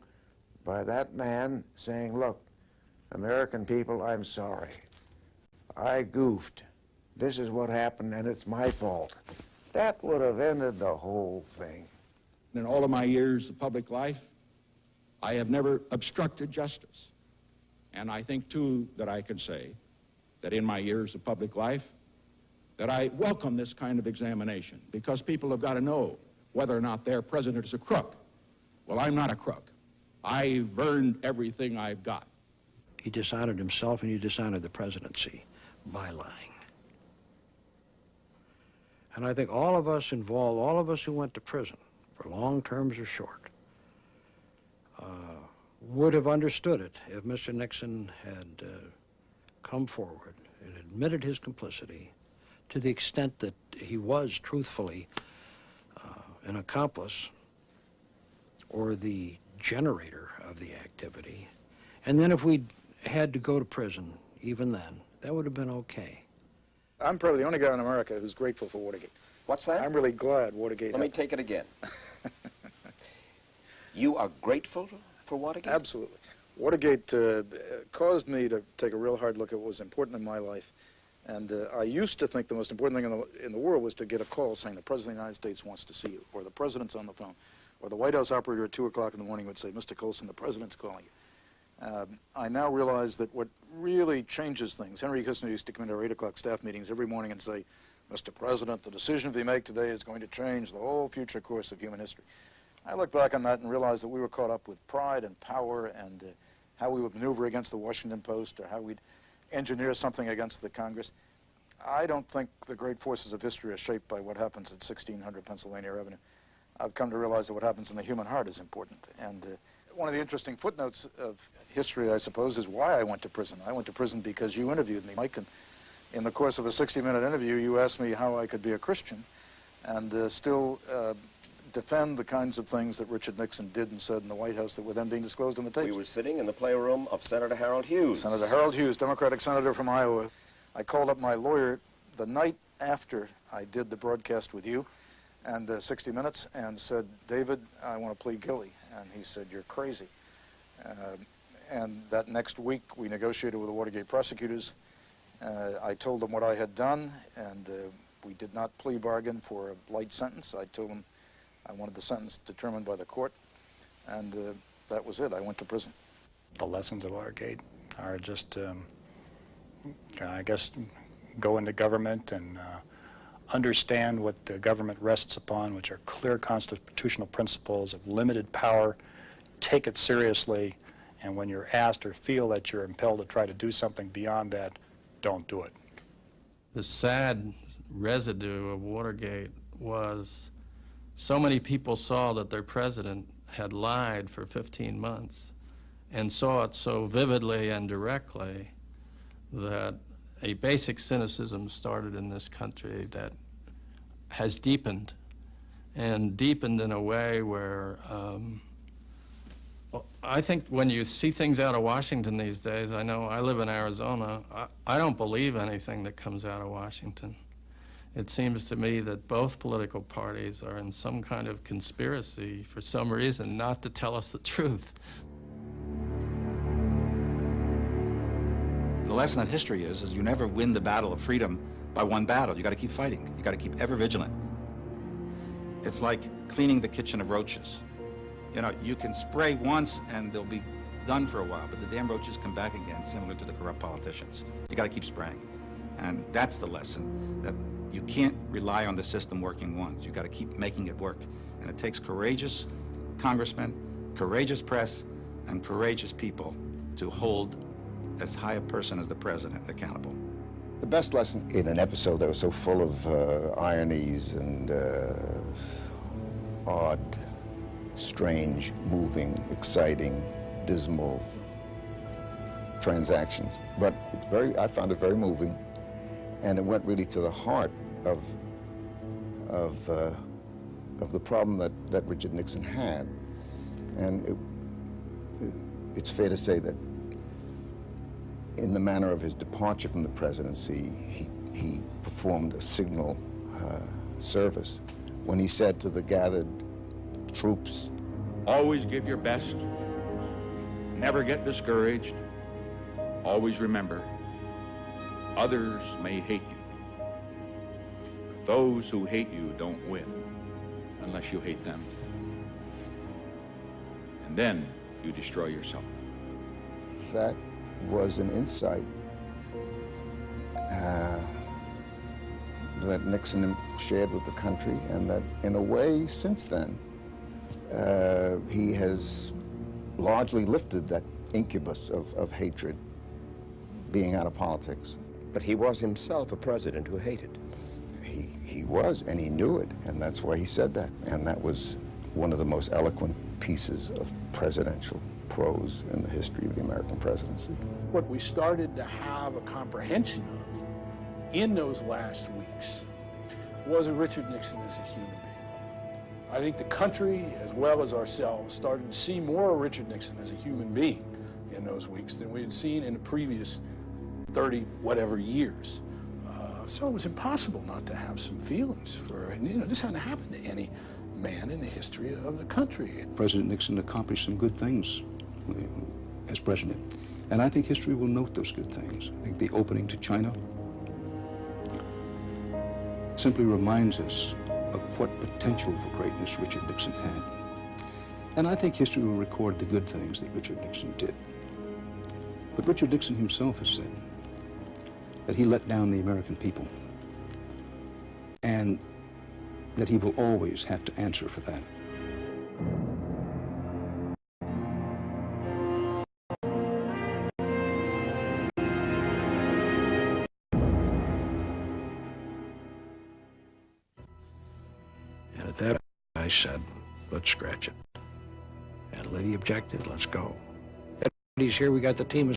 by that man saying, look, American people, I'm sorry. I goofed. This is what happened, and it's my fault. That would have ended the whole thing. In all of my years of public life, I have never obstructed justice. And I think, too, that I can say that in my years of public life, that I welcome this kind of examination, because people have got to know whether or not their president is a crook. Well, I'm not a crook. I've earned everything I've got. He dishonored himself and he dishonored the presidency by lying. And I think all of us involved, all of us who went to prison, for long terms or short, would have understood it if Mr. Nixon had come forward and admitted his complicity to the extent that he was truthfully an accomplice or the generator of the activity. And then if we had to go to prison, even then, that would have been okay. I'm probably the only guy in America who's grateful for Watergate. What's that? I'm really glad Watergate Let me take it again. You are grateful for Watergate? Absolutely. Watergate caused me to take a real hard look at what was important in my life. And I used to think the most important thing in the world was to get a call saying the President of the United States wants to see you, or the President's on the phone, or the White House operator at 2 o'clock in the morning would say, Mr. Colson, the President's calling you. I now realize that what really changes things, Henry Kissinger used to come into our 8 o'clock staff meetings every morning and say, Mr. President, the decision we make today is going to change the whole future course of human history. I look back on that and realize that we were caught up with pride and power and how we would maneuver against the Washington Post or how we'd engineer something against the Congress. I don't think the great forces of history are shaped by what happens at 1600 Pennsylvania Avenue. I've come to realize that what happens in the human heart is important. And one of the interesting footnotes of history, I suppose, is why I went to prison. I went to prison because you interviewed me, Mike, and in the course of a 60-minute interview, you asked me how I could be a Christian and still defend the kinds of things that Richard Nixon did and said in the White House that were then being disclosed in the tapes. We were sitting in the playroom of Senator Harold Hughes. Senator Harold Hughes, Democratic senator from Iowa. I called up my lawyer the night after I did the broadcast with you and 60 Minutes and said, David, I want to plead guilty. And he said, you're crazy. And that next week, we negotiated with the Watergate prosecutors. I told them what I had done, and we did not plea bargain for a light sentence. I told them I wanted the sentence determined by the court, and that was it. I went to prison. The lessons of Watergate are just, I guess, go into government and understand what the government rests upon, which are clear constitutional principles of limited power, take it seriously, and when you're asked or feel that you're impelled to try to do something beyond that, don't do it. the sad residue of Watergate was so many people saw that their president had lied for 15 months and saw it so vividly and directly that a basic cynicism started in this country that has deepened, and deepened in a way where I think when you see things out of Washington these days, I know I live in Arizona, I don't believe anything that comes out of Washington. It seems to me that both political parties are in some kind of conspiracy for some reason not to tell us the truth. The lesson of history is you never win the battle of freedom by one battle. You got to keep fighting. You got to keep ever vigilant. It's like cleaning the kitchen of roaches. You know, you can spray once and they'll be done for a while, but the damn roaches come back again, similar to the corrupt politicians. You got to keep spraying. And that's the lesson, that you can't rely on the system working once. You got to keep making it work. And it takes courageous congressmen, courageous press, and courageous people to hold as high a person as the president accountable. The best lesson in an episode that was so full of ironies and odd, strange, moving, exciting, dismal transactions. But it's I found it very moving, and it went really to the heart of the problem that Richard Nixon had. And it's fair to say that in the manner of his departure from the presidency, he performed a signal service when he said to the gathered troops, always give your best, never get discouraged, always remember, others may hate you. Those who hate you don't win unless you hate them. And then you destroy yourself. That was an insight that Nixon shared with the country, and that in a way since then he has largely lifted that incubus of hatred, being out of politics. But he was himself a president who hated. He was, and he knew it, and that's why he said that. And that was one of the most eloquent pieces of presidential prose in the history of the American presidency. What we started to have a comprehension of in those last weeks was a Richard Nixon as a human being. I think the country, as well as ourselves, started to see more of Richard Nixon as a human being in those weeks than we had seen in the previous 30-whatever years. So it was impossible not to have some feelings for, this hadn't happened to any man in the history of the country. President Nixon accomplished some good things as president, and I think history will note those good things. I think the opening to China simply reminds us of what potential for greatness Richard Nixon had. And I think history will record the good things that Richard Nixon did. But Richard Nixon himself has said that he let down the American people, and that he will always have to answer for that. And at that, I said, let's scratch it. And Liddy objected, let's go. He's here, we got the team